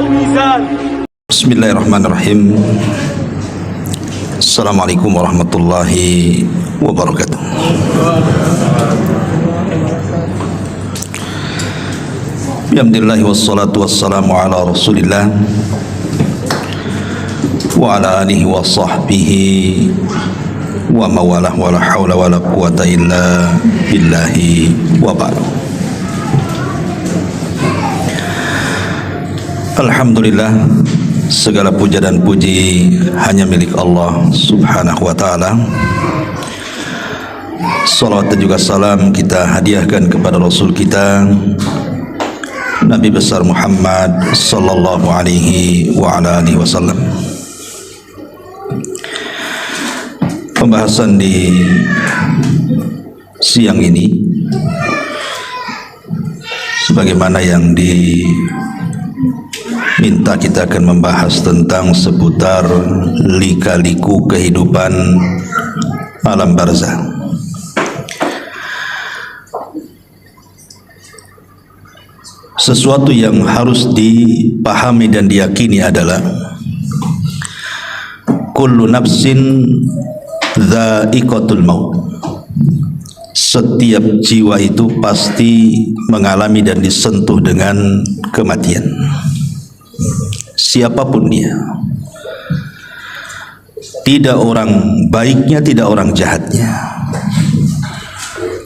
الميزان. بسم الله الرحمن الرحيم. السلام عليكم ورحمة الله وبركاته. Alhamdulillah wassalatu wassalamu ala rasulillah wa ala alihi wa sahbihi wa mawalah wa la hawla wa la quwata illa billahi wa ba'd. Alhamdulillah, segala puja dan puji hanya milik Allah subhanahu wa ta'ala. Salawat dan juga salam kita hadiahkan kepada Rasul kita Nabi besar Muhammad sallallahu alaihi wa ala alihi wasallam. Pembahasan di siang ini sebagaimana yang diminta, kita akan membahas tentang seputar lika-liku kehidupan alam barzah. Sesuatu yang harus dipahami dan diyakini adalah kullu nafsin dha'iqatul maut. Setiap jiwa itu pasti mengalami dan disentuh dengan kematian, siapapun dia, tidak orang baiknya, tidak orang jahatnya,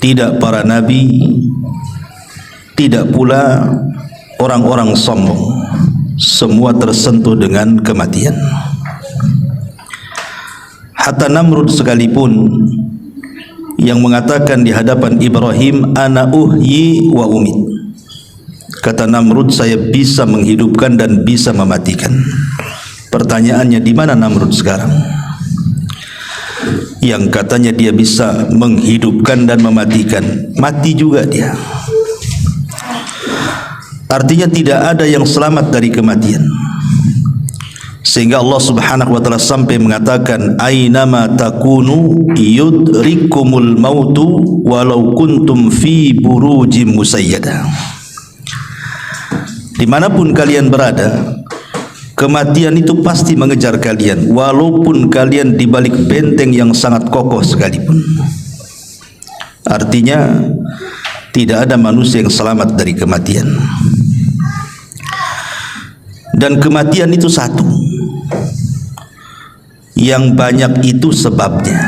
tidak para nabi, tidak pula orang-orang sombong, semua tersentuh dengan kematian. Hatta Namrud sekalipun yang mengatakan di hadapan Ibrahim, ana uhyi wa umit. Kata Namrud, saya bisa menghidupkan dan bisa mematikan. Pertanyaannya, di mana Namrud sekarang? Yang katanya dia bisa menghidupkan dan mematikan, mati juga dia. Artinya tidak ada yang selamat dari kematian. Sehingga Allah subhanahu wa ta'ala sampai mengatakan, aynama takunu yudrikumul mautu walau kuntum fi burujim musayyadah. Dimanapun kalian berada, kematian itu pasti mengejar kalian, walaupun kalian di balik benteng yang sangat kokoh sekalipun. Artinya tidak ada manusia yang selamat dari kematian. Dan kematian itu satu, yang banyak itu sebabnya.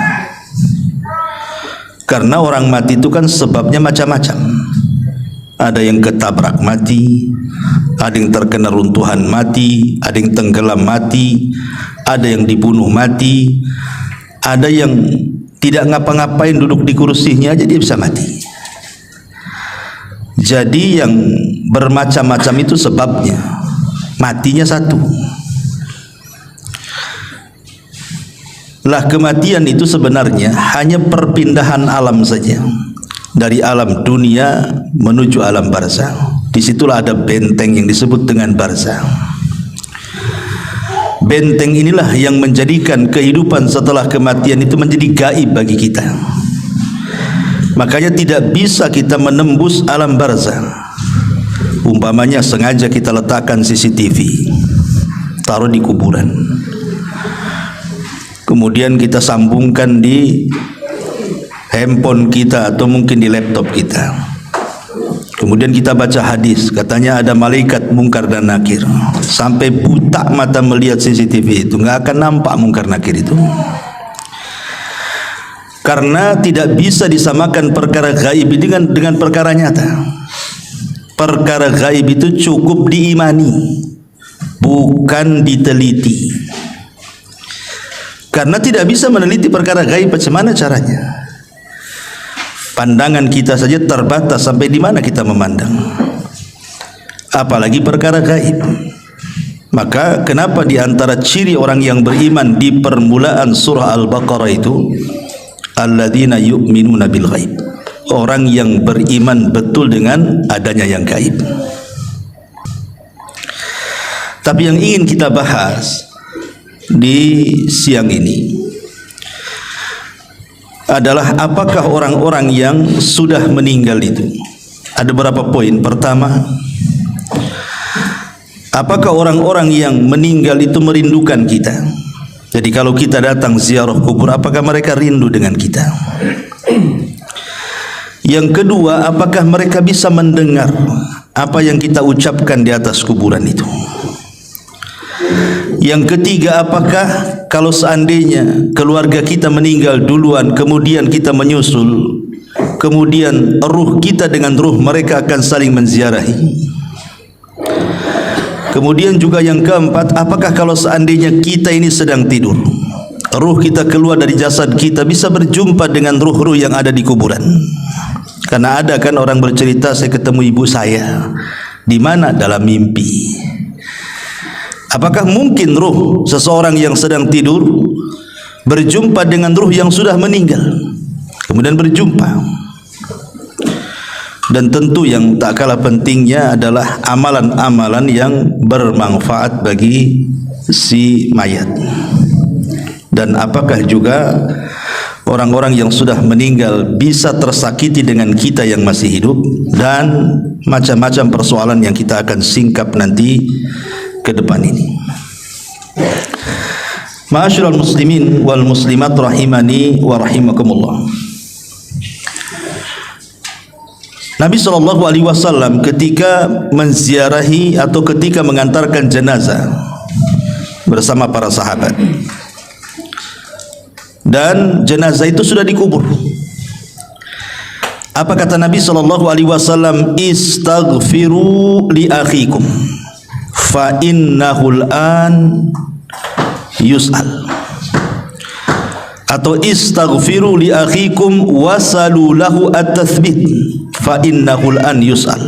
Karena orang mati itu kan sebabnya macam-macam. Ada yang ketabrak mati, ada yang terkena runtuhan mati, ada yang tenggelam mati, ada yang dibunuh mati, ada yang tidak ngapa-ngapain, duduk di kursinya aja dia bisa mati. Jadi yang bermacam-macam itu sebabnya, matinya satu. Lah kematian itu sebenarnya hanya perpindahan alam saja, dari alam dunia menuju alam barzah. Disitulah ada benteng yang disebut dengan barzah. Benteng inilah yang menjadikan kehidupan setelah kematian itu menjadi gaib bagi kita. Makanya tidak bisa kita menembus alam barzah. Umpamanya sengaja kita letakkan CCTV, taruh di kuburan, kemudian kita sambungkan di handphone kita atau mungkin di laptop kita, kemudian kita baca hadis, katanya ada malaikat mungkar dan nakir, sampai buta mata melihat CCTV itu, nggak akan nampak mungkar nakir itu. Karena tidak bisa disamakan perkara gaib dengan perkara nyata. Perkara gaib itu cukup diimani, bukan diteliti. Karena tidak bisa meneliti perkara gaib, bagaimana caranya? Pandangan kita saja terbatas, sampai di mana kita memandang, apalagi perkara gaib. Maka kenapa di antara ciri orang yang beriman di permulaan surah Al-Baqarah itu, alladzina yu'minuna bil ghaib, orang yang beriman betul dengan adanya yang gaib. Tapi yang ingin kita bahas di siang ini adalah apakah orang-orang yang sudah meninggal itu. Ada beberapa poin. Pertama, apakah orang-orang yang meninggal itu merindukan kita? Jadi kalau kita datang ziarah kubur, apakah mereka rindu dengan kita? Yang kedua, apakah mereka bisa mendengar apa yang kita ucapkan di atas kuburan itu? Yang ketiga, apakah kalau seandainya keluarga kita meninggal duluan, kemudian kita menyusul, kemudian ruh kita dengan ruh mereka akan saling menziarahi? Kemudian juga yang keempat, apakah kalau seandainya kita ini sedang tidur, ruh kita keluar dari jasad kita bisa berjumpa dengan ruh-ruh yang ada di kuburan? Karena ada kan orang bercerita, saya ketemu ibu saya. Di mana? Dalam mimpi. Apakah mungkin ruh seseorang yang sedang tidur berjumpa dengan ruh yang sudah meninggal, kemudian berjumpa? Dan tentu yang tak kalah pentingnya adalah amalan-amalan yang bermanfaat bagi si mayat. Dan apakah juga orang-orang yang sudah meninggal bisa tersakiti dengan kita yang masih hidup? Dan macam-macam persoalan yang kita akan singkap nanti ke depan ini. Ma'asyiral muslimin wal muslimat rahimani wa rahimakumullah. Nabi SAW ketika menziarahi atau ketika mengantarkan jenazah bersama para sahabat, dan jenazah itu sudah dikubur, apa kata Nabi SAW? Istaghfiru li akhikum fa innahul an yus'al, atau istaghfiru li akhikum wasalu lahu at-tathbit fa innahul an yus'al.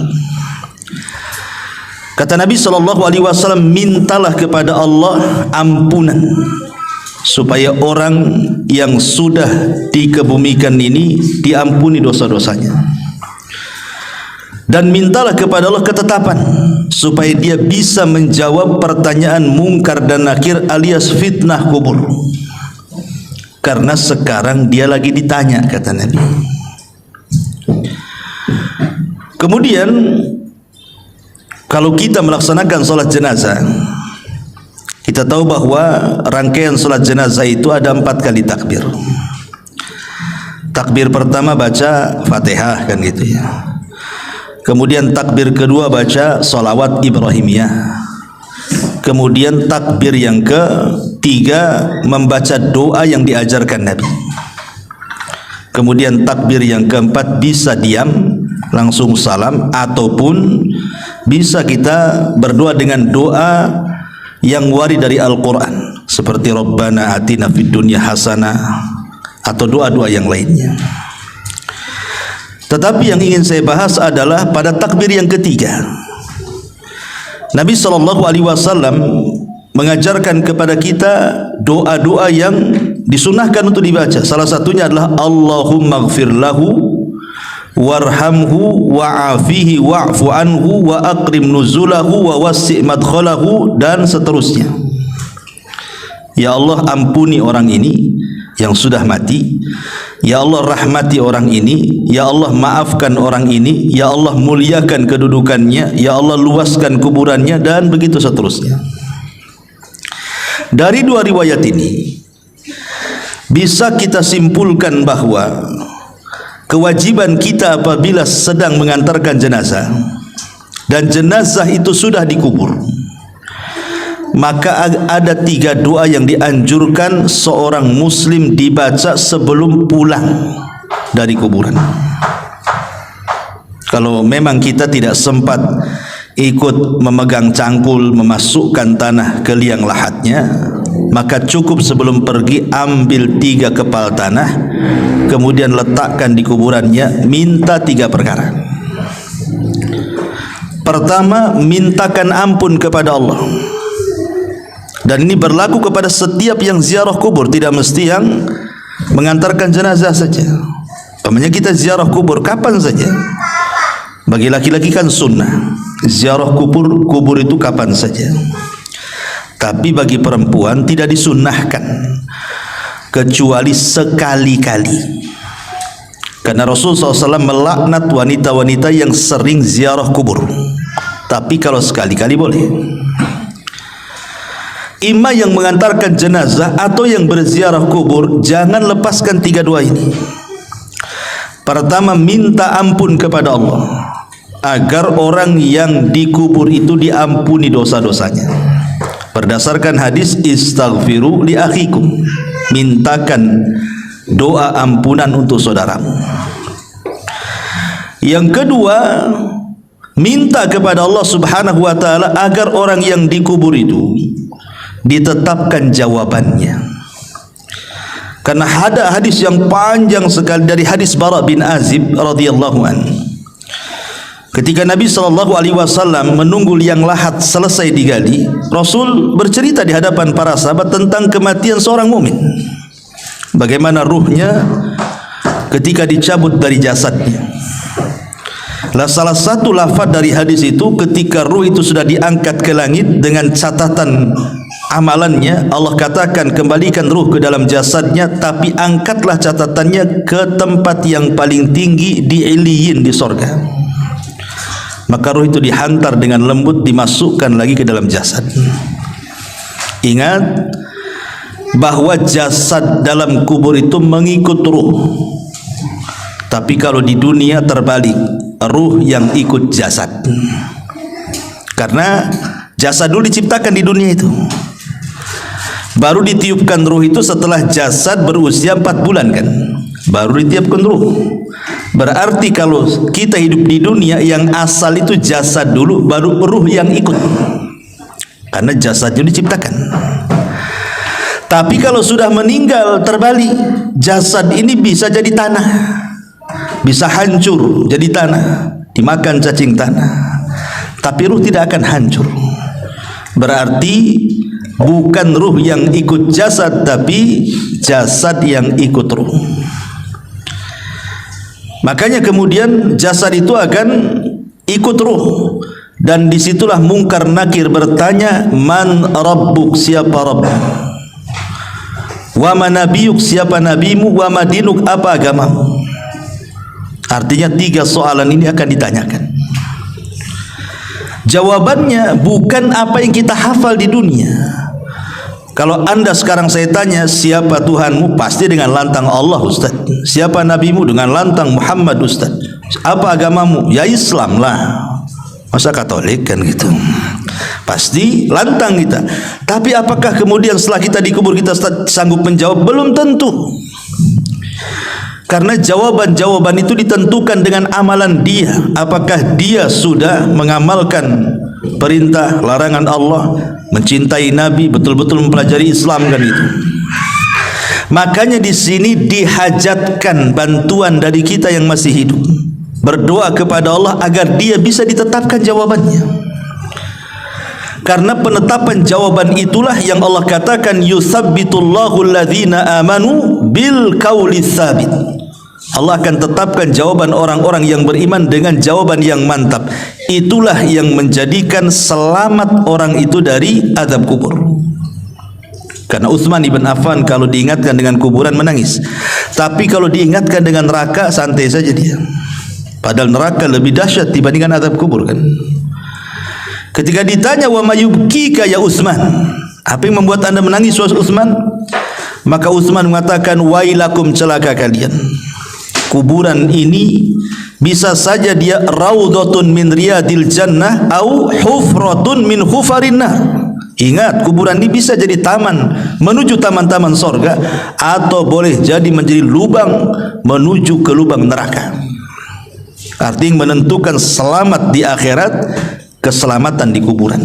Kata Nabi SAW, mintalah kepada Allah ampunan supaya orang yang sudah dikebumikan ini diampuni dosa-dosanya, dan mintalah kepada Allah ketetapan supaya dia bisa menjawab pertanyaan mungkar dan nakir alias fitnah kubur, karena sekarang dia lagi ditanya, kata Nabi. Kemudian kalau kita melaksanakan salat jenazah, kita tahu bahwa rangkaian salat jenazah itu ada 4 kali takbir. Takbir pertama baca Fatihah, kan gitu ya. Kemudian takbir kedua baca salawat Ibrahimiyah. Kemudian takbir yang ketiga membaca doa yang diajarkan Nabi. Kemudian takbir yang keempat bisa diam langsung salam, ataupun bisa kita berdoa dengan doa yang warid dari Al-Quran seperti Rabbana atina fid dunya hasanah atau doa-doa yang lainnya. Tetapi yang ingin saya bahas adalah pada takbir yang ketiga, Nabi SAW mengajarkan kepada kita doa-doa yang disunahkan untuk dibaca. Salah satunya adalah Allahumma gfir lahu warhamhu wa'afihi wa'fu anhu wa aqrim nuzulahu wa wassi' madkhalahu, dan seterusnya. Ya Allah, ampuni orang ini yang sudah mati. Ya Allah, rahmati orang ini. Ya Allah, maafkan orang ini. Ya Allah, muliakan kedudukannya. Ya Allah, luaskan kuburannya, dan begitu seterusnya. Dari 2 riwayat ini bisa kita simpulkan bahwa kewajiban kita apabila sedang mengantarkan jenazah dan jenazah itu sudah dikubur, maka ada 3 doa yang dianjurkan seorang muslim dibaca sebelum pulang dari kuburan. Kalau memang kita tidak sempat ikut memegang cangkul memasukkan tanah ke liang lahatnya, maka cukup sebelum pergi ambil 3 kepal tanah, kemudian letakkan di kuburannya, minta 3 perkara. Pertama, mintakan ampun kepada Allah. Dan ini berlaku kepada setiap yang ziarah kubur, tidak mesti yang mengantarkan jenazah saja. Umpamanya kita ziarah kubur kapan saja. Bagi laki-laki kan sunnah ziarah kubur itu kapan saja. Tapi bagi perempuan tidak disunnahkan kecuali sekali-kali. Karena Rasulullah SAW melaknat wanita-wanita yang sering ziarah kubur. tapi kalau sekali-kali boleh. Imam yang mengantarkan jenazah atau yang berziarah kubur, jangan lepaskan 3 doa ini. Pertama, minta ampun kepada Allah agar orang yang dikubur itu diampuni dosa-dosanya. Berdasarkan hadis istaghfiru li akhikum, mintakan doa ampunan untuk saudaramu. Yang kedua, minta kepada Allah Subhanahu wa taala agar orang yang dikubur itu ditetapkan jawabannya. Karena ada hadis yang panjang sekali dari hadis Bara bin Azib radhiyallahu anhu. Ketika Nabi SAW menunggu liang lahat selesai digali, Rasul bercerita di hadapan para sahabat tentang kematian seorang mukmin. Bagaimana ruhnya ketika dicabut dari jasadnya. Lah salah satu lafaz dari hadis itu, ketika ruh itu sudah diangkat ke langit dengan catatan amalannya, Allah katakan kembalikan ruh ke dalam jasadnya, tapi angkatlah catatannya ke tempat yang paling tinggi di Iliyin di sorga. Maka ruh itu dihantar dengan lembut, dimasukkan lagi ke dalam jasad. Ingat bahwa jasad dalam kubur itu mengikut ruh. Tapi kalau di dunia terbalik, ruh yang ikut jasad. Karena jasad dulu diciptakan di dunia itu, baru ditiupkan ruh itu setelah jasad berusia 4 bulan kan, baru ditiupkan ruh. Berarti kalau kita hidup di dunia, yang asal itu jasad dulu, baru ruh yang ikut, karena jasadnya diciptakan. Tapi kalau sudah meninggal terbalik, jasad ini bisa jadi tanah, bisa hancur jadi tanah, dimakan cacing tanah, tapi ruh tidak akan hancur. Berarti bukan ruh yang ikut jasad, tapi jasad yang ikut ruh. Makanya kemudian jasad itu akan ikut ruh, dan disitulah Mungkar Nakir bertanya, man rabbuk, siapa Rabb, wa man nabiyuk, siapa nabimu, wa madinuk, apa agamamu. Artinya 3 soalan ini akan ditanyakan. Jawabannya bukan apa yang kita hafal di dunia. Kalau anda sekarang saya tanya, siapa Tuhanmu? Pasti dengan lantang Allah, Ustaz. Siapa nabimu? Dengan lantang Muhammad, Ustaz. Apa agamamu? Ya Islam lah. Masa Katolik kan gitu? Pasti lantang kita. Tapi apakah kemudian setelah kita dikubur kita sanggup menjawab? Belum tentu. Karena jawaban-jawaban itu ditentukan dengan amalan dia. Apakah dia sudah mengamalkan perintah larangan Allah, mencintai Nabi, betul-betul mempelajari Islam kan itu. Makanya di sini dihajatkan bantuan dari kita yang masih hidup. Berdoa kepada Allah agar dia bisa ditetapkan jawabannya. Karena penetapan jawaban itulah yang Allah katakan, yusabbitullahu alladhina amanu bil qauli tsabit. Allah akan tetapkan jawaban orang-orang yang beriman dengan jawaban yang mantap. Itulah yang menjadikan selamat orang itu dari azab kubur. Karena Utsman ibn Affan kalau diingatkan dengan kuburan menangis, tapi kalau diingatkan dengan neraka santai saja dia. Padahal neraka lebih dahsyat dibandingkan azab kubur kan. Ketika ditanya, wa mayubkika ya Utsman, apa yang membuat anda menangis wahai Utsman? Maka Utsman mengatakan, wailakum, celaka kalian. Kuburan ini bisa saja dia raudhatun min riyadil jannah au hufratun min hufarin nar. Ingat, kuburan ini bisa jadi taman menuju taman-taman sorga, atau boleh jadi menjadi lubang menuju ke lubang neraka. Artinya menentukan selamat di akhirat, keselamatan di kuburan.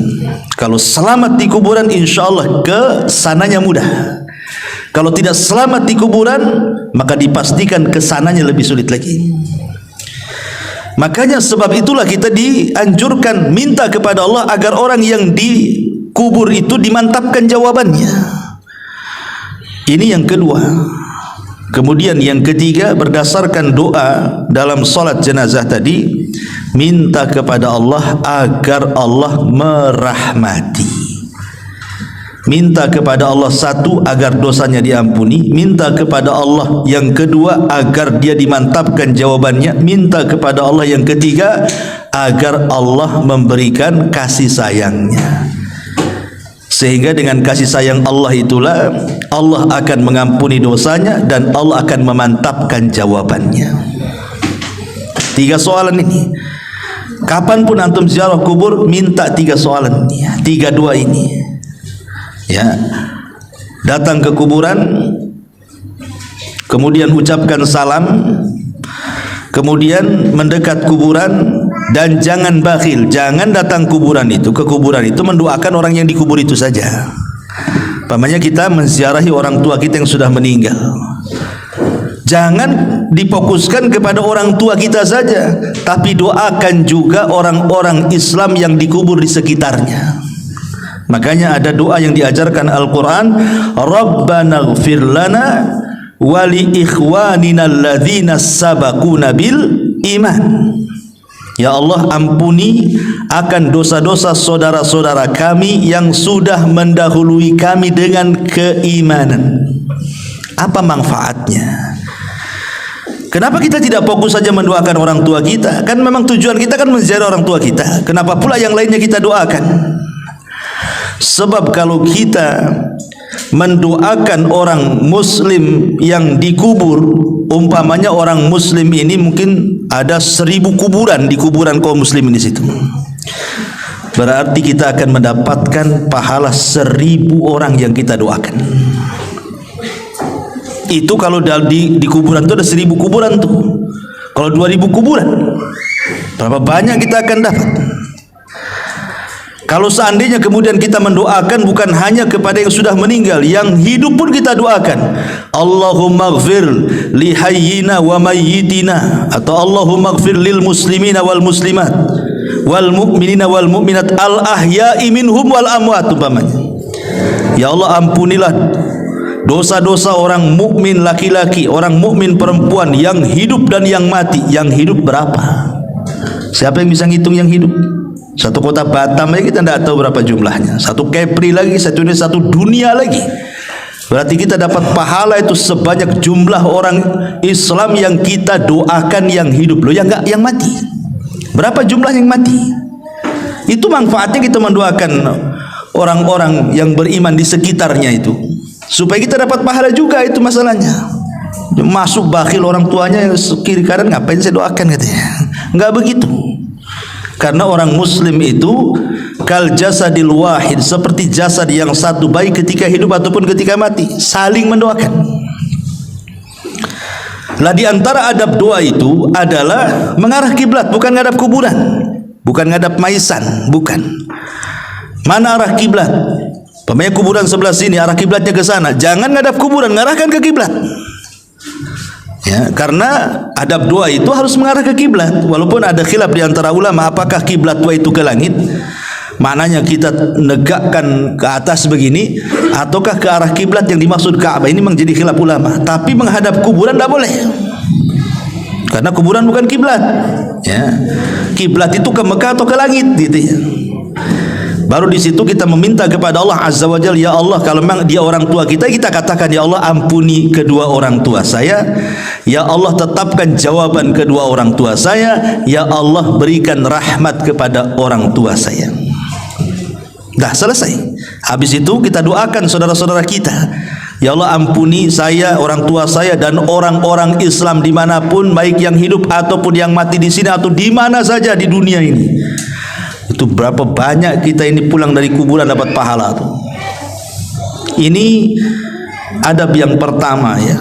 Kalau selamat di kuburan, insya Allah kesananya mudah. Kalau tidak selamat di kuburan, maka dipastikan kesananya lebih sulit lagi. Makanya sebab itulah kita dianjurkan minta kepada Allah agar orang yang dikubur itu dimantapkan jawabannya. Ini yang kedua. Kemudian yang ketiga, berdasarkan doa dalam salat jenazah tadi, minta kepada Allah agar Allah merahmati. Minta kepada Allah satu, agar dosanya diampuni. Minta kepada Allah yang kedua, agar dia dimantapkan jawabannya. Minta kepada Allah yang ketiga, agar Allah memberikan kasih sayangnya. Sehingga dengan kasih sayang Allah itulah Allah akan mengampuni dosanya dan Allah akan memantapkan jawabannya. 3 soalan ini. Kapanpun antum ziarah kubur, minta 3 soalan ini, 3 doa ini. Ya, datang ke kuburan, kemudian ucapkan salam, kemudian mendekat kuburan, dan jangan bakhil, jangan datang ke kuburan itu mendoakan orang yang dikubur itu saja. Pamannya kita menziarahi orang tua kita yang sudah meninggal, jangan difokuskan kepada orang tua kita saja, tapi doakan juga orang-orang Islam yang dikubur di sekitarnya. Makanya ada doa yang diajarkan Al-Quran, Rabbana ighfir lana wa li ikhwanina alladhina sabaquna bil iman. Ya Allah, ampuni akan dosa-dosa saudara-saudara kami yang sudah mendahului kami dengan keimanan. Apa manfaatnya? Kenapa kita tidak fokus saja mendoakan orang tua kita? Kan memang tujuan kita kan menziarah orang tua kita. Kenapa pula yang lainnya kita doakan? Sebab kalau kita mendoakan orang muslim yang dikubur, umpamanya orang muslim ini mungkin ada 1000 kuburan di kuburan kaum muslimin di situ, berarti kita akan mendapatkan pahala 1000 orang yang kita doakan. Itu kalau di kuburan itu ada 1000 kuburan tuh. Kalau 2000 kuburan, berapa banyak kita akan dapat? Kalau seandainya kemudian kita mendoakan bukan hanya kepada yang sudah meninggal, yang hidup pun kita doakan, Allahumma ighfir li hayyina wa mayyitina, atau Allahumma ighfir lil muslimina wal muslimat wal mu'minina wal mu'minat al ahya'i minhum wal amwat, umpamanya. Ya Allah, ampunilah dosa-dosa orang mukmin laki-laki, orang mukmin perempuan, yang hidup dan yang mati. Yang hidup berapa? Siapa yang bisa ngitung yang hidup? Satu kota Batam aja kita tidak tahu berapa jumlahnya. Satu Kepri lagi, satu dunia lagi. Berarti kita dapat pahala itu sebanyak jumlah orang Islam yang kita doakan yang hidup. Loh, yang mati. Berapa jumlah yang mati? Itu manfaatnya kita mendoakan orang-orang yang beriman di sekitarnya itu, supaya kita dapat pahala juga. Itu masalahnya. Masuk bakhil orang tuanya yang kiri kanan, ngapain saya doakan katanya. Enggak begitu. Karena orang muslim itu kal jasadil wahid, seperti jasad yang satu, baik ketika hidup ataupun ketika mati, saling mendoakan. Lah di antara adab doa itu adalah mengarah kiblat, bukan ngadap kuburan, bukan ngadap maisan, bukan. Mana arah kiblat? Pemain kuburan sebelah sini, arah kiblatnya ke sana. Jangan ngadap kuburan, ngarahkan ke kiblat. Ya, karena adab doa itu harus mengarah ke kiblat. Walaupun ada khilaf di antara ulama apakah kiblat doa itu ke langit, maknanya kita negakkan ke atas begini, ataukah ke arah kiblat yang dimaksud Ka'bah. Ini menjadi khilaf ulama. Tapi menghadap kuburan tidak boleh, karena kuburan bukan kiblat. Ya, kiblat itu ke Mekah atau ke langit, gitu ya. Baru di situ kita meminta kepada Allah Azza wa Jalla, ya Allah, kalau memang dia orang tua kita, kita katakan, ya Allah, ampuni kedua orang tua saya. Ya Allah, tetapkan jawaban kedua orang tua saya. Ya Allah, berikan rahmat kepada orang tua saya. Dah selesai. Habis itu kita doakan saudara-saudara kita. Ya Allah, ampuni saya, orang tua saya, dan orang-orang Islam dimanapun, baik yang hidup ataupun yang mati di sini atau di mana saja di dunia ini. Itu berapa banyak kita ini pulang dari kuburan dapat pahala tuh. Ini adab yang pertama, ya,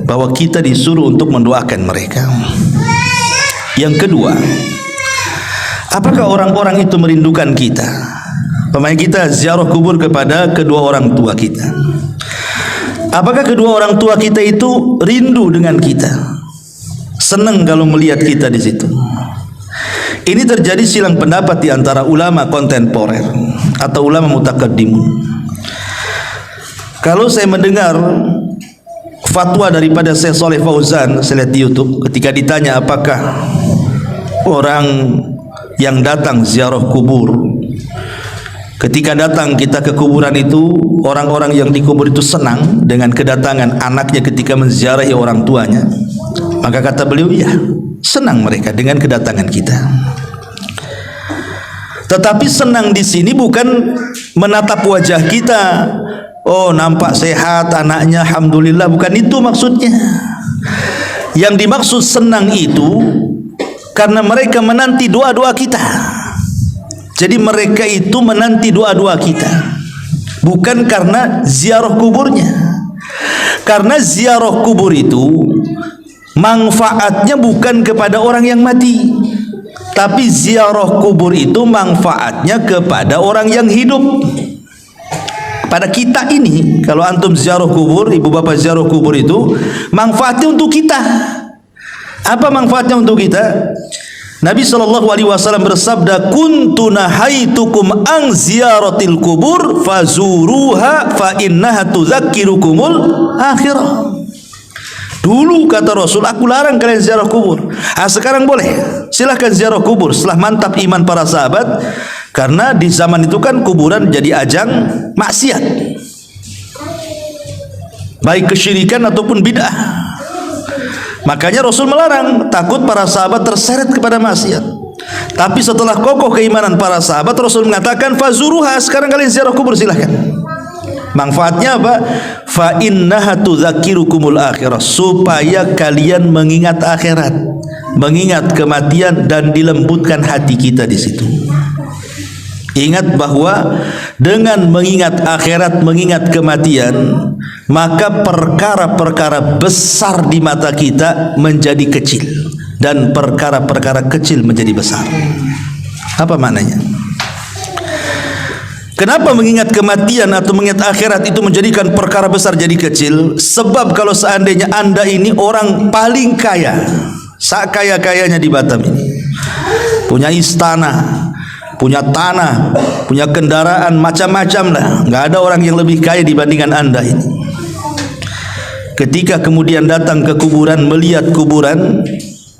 bahwa kita disuruh untuk mendoakan mereka. Yang kedua, apakah orang-orang itu merindukan kita? Pemain kita ziarah kubur kepada kedua orang tua kita. Apakah kedua orang tua kita itu rindu dengan kita? Senang kalau melihat kita di situ? Ini terjadi silang pendapat di antara ulama kontemporer atau ulama mutakaddimun. Kalau saya mendengar fatwa daripada Syekh Shalih Fauzan, saya lihat di YouTube, ketika ditanya apakah orang yang datang ziarah kubur Ketika datang kita ke kuburan itu, orang-orang yang dikubur itu senang dengan kedatangan anaknya ketika menziarahi orang tuanya. Maka kata beliau, iya, senang mereka dengan kedatangan kita. Tetapi senang di sini bukan menatap wajah kita. Oh, nampak sehat anaknya, alhamdulillah, bukan itu maksudnya. Yang dimaksud senang itu karena mereka menanti doa-doa kita. Jadi mereka itu menanti doa-doa kita, bukan karena ziarah kuburnya. Karena ziarah kubur itu manfaatnya bukan kepada orang yang mati, tapi ziarah kubur itu manfaatnya kepada orang yang hidup. Pada kita ini, kalau antum ziarah kubur, ibu bapak ziarah kubur itu manfaatnya untuk kita. Apa manfaatnya untuk kita? Nabi SAW bersabda, kuntu nahaitukum an ziyaratil kubur fazuruha fa innaha tudzakkirukumul akhirah. Dulu kata Rasul, aku larang kalian ziarah kubur. Sekarang boleh, silahkan ziarah kubur setelah mantap iman para sahabat. Karena di zaman itu kan kuburan jadi ajang maksiat, baik kesyirikan ataupun bid'ah. Makanya Rasul melarang, takut para sahabat terseret kepada maksiat. Tapi setelah kokoh keimanan para sahabat, Rasul mengatakan fazuruha, sekarang kalian ziarah kubur silahkan. Manfaatnya apa? Fa innaha tudzakirukumul akhirah, supaya kalian mengingat akhirat, mengingat kematian, dan dilembutkan hati kita di situ. Ingat bahwa dengan mengingat akhirat, mengingat kematian, maka perkara-perkara besar di mata kita menjadi kecil, dan perkara-perkara kecil menjadi besar. Apa maknanya? Kenapa mengingat kematian atau mengingat akhirat itu menjadikan perkara besar jadi kecil? Sebab kalau seandainya Anda ini orang paling kaya, sakaya-kayanya di Batam ini, punya istana, punya tanah, punya kendaraan, macam-macam lah, nggak ada orang yang lebih kaya dibandingkan Anda ini. Ketika kemudian datang ke kuburan, melihat kuburan,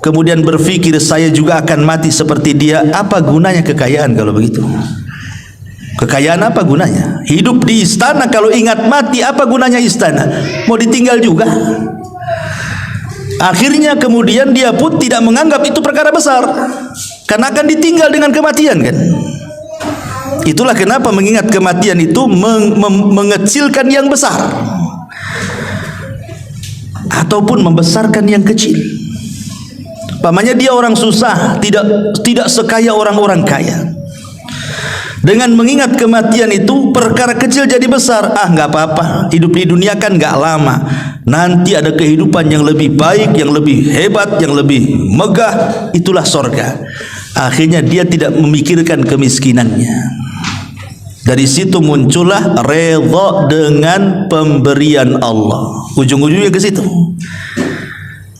kemudian berpikir saya juga akan mati seperti dia, apa gunanya kekayaan kalau begitu? Kekayaan apa gunanya? Hidup di istana kalau ingat mati, apa gunanya istana? Mau ditinggal juga. Akhirnya kemudian dia pun tidak menganggap itu perkara besar, karena akan ditinggal dengan kematian kan. Itulah kenapa mengingat kematian itu mengecilkan yang besar ataupun membesarkan yang kecil. Pamannya dia orang susah, tidak sekaya orang-orang kaya. Dengan mengingat kematian itu perkara kecil jadi besar. Nggak apa-apa, hidup di dunia kan nggak lama, nanti ada kehidupan yang lebih baik, yang lebih hebat, yang lebih megah, itulah sorga. Akhirnya dia tidak memikirkan kemiskinannya. Dari situ muncullah redha dengan pemberian Allah. Ujung-ujungnya ke situ.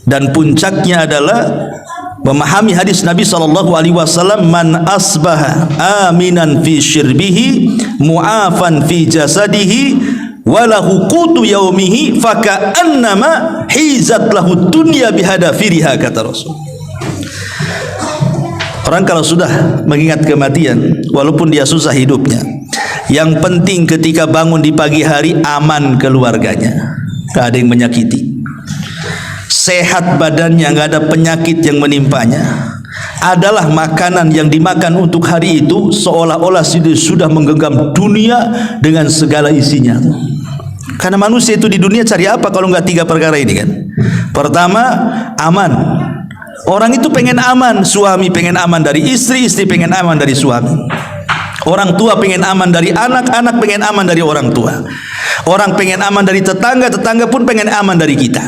Dan puncaknya adalah memahami hadis Nabi SAW, man asbaha aminan fi syirbihi mu'afan fi jasadihi walahu qutu yaumihi faka'annama hizat lahu dunya bihadafiriha, kata Rasul. Orang kalau sudah mengingat kematian, walaupun dia susah hidupnya, yang penting ketika bangun di pagi hari aman keluarganya, gak ada yang menyakiti, sehat badannya, nggak ada penyakit yang menimpanya, adalah makanan yang dimakan untuk hari itu seolah-olah sudah menggenggam dunia dengan segala isinya. Karena manusia itu di dunia cari apa kalau nggak tiga perkara ini kan? Pertama, aman. Orang itu pengen aman, suami pengen aman dari istri, istri pengen aman dari suami. Orang tua pengen aman dari anak, anak pengen aman dari orang tua. Orang pengen aman dari tetangga, tetangga pun pengen aman dari kita.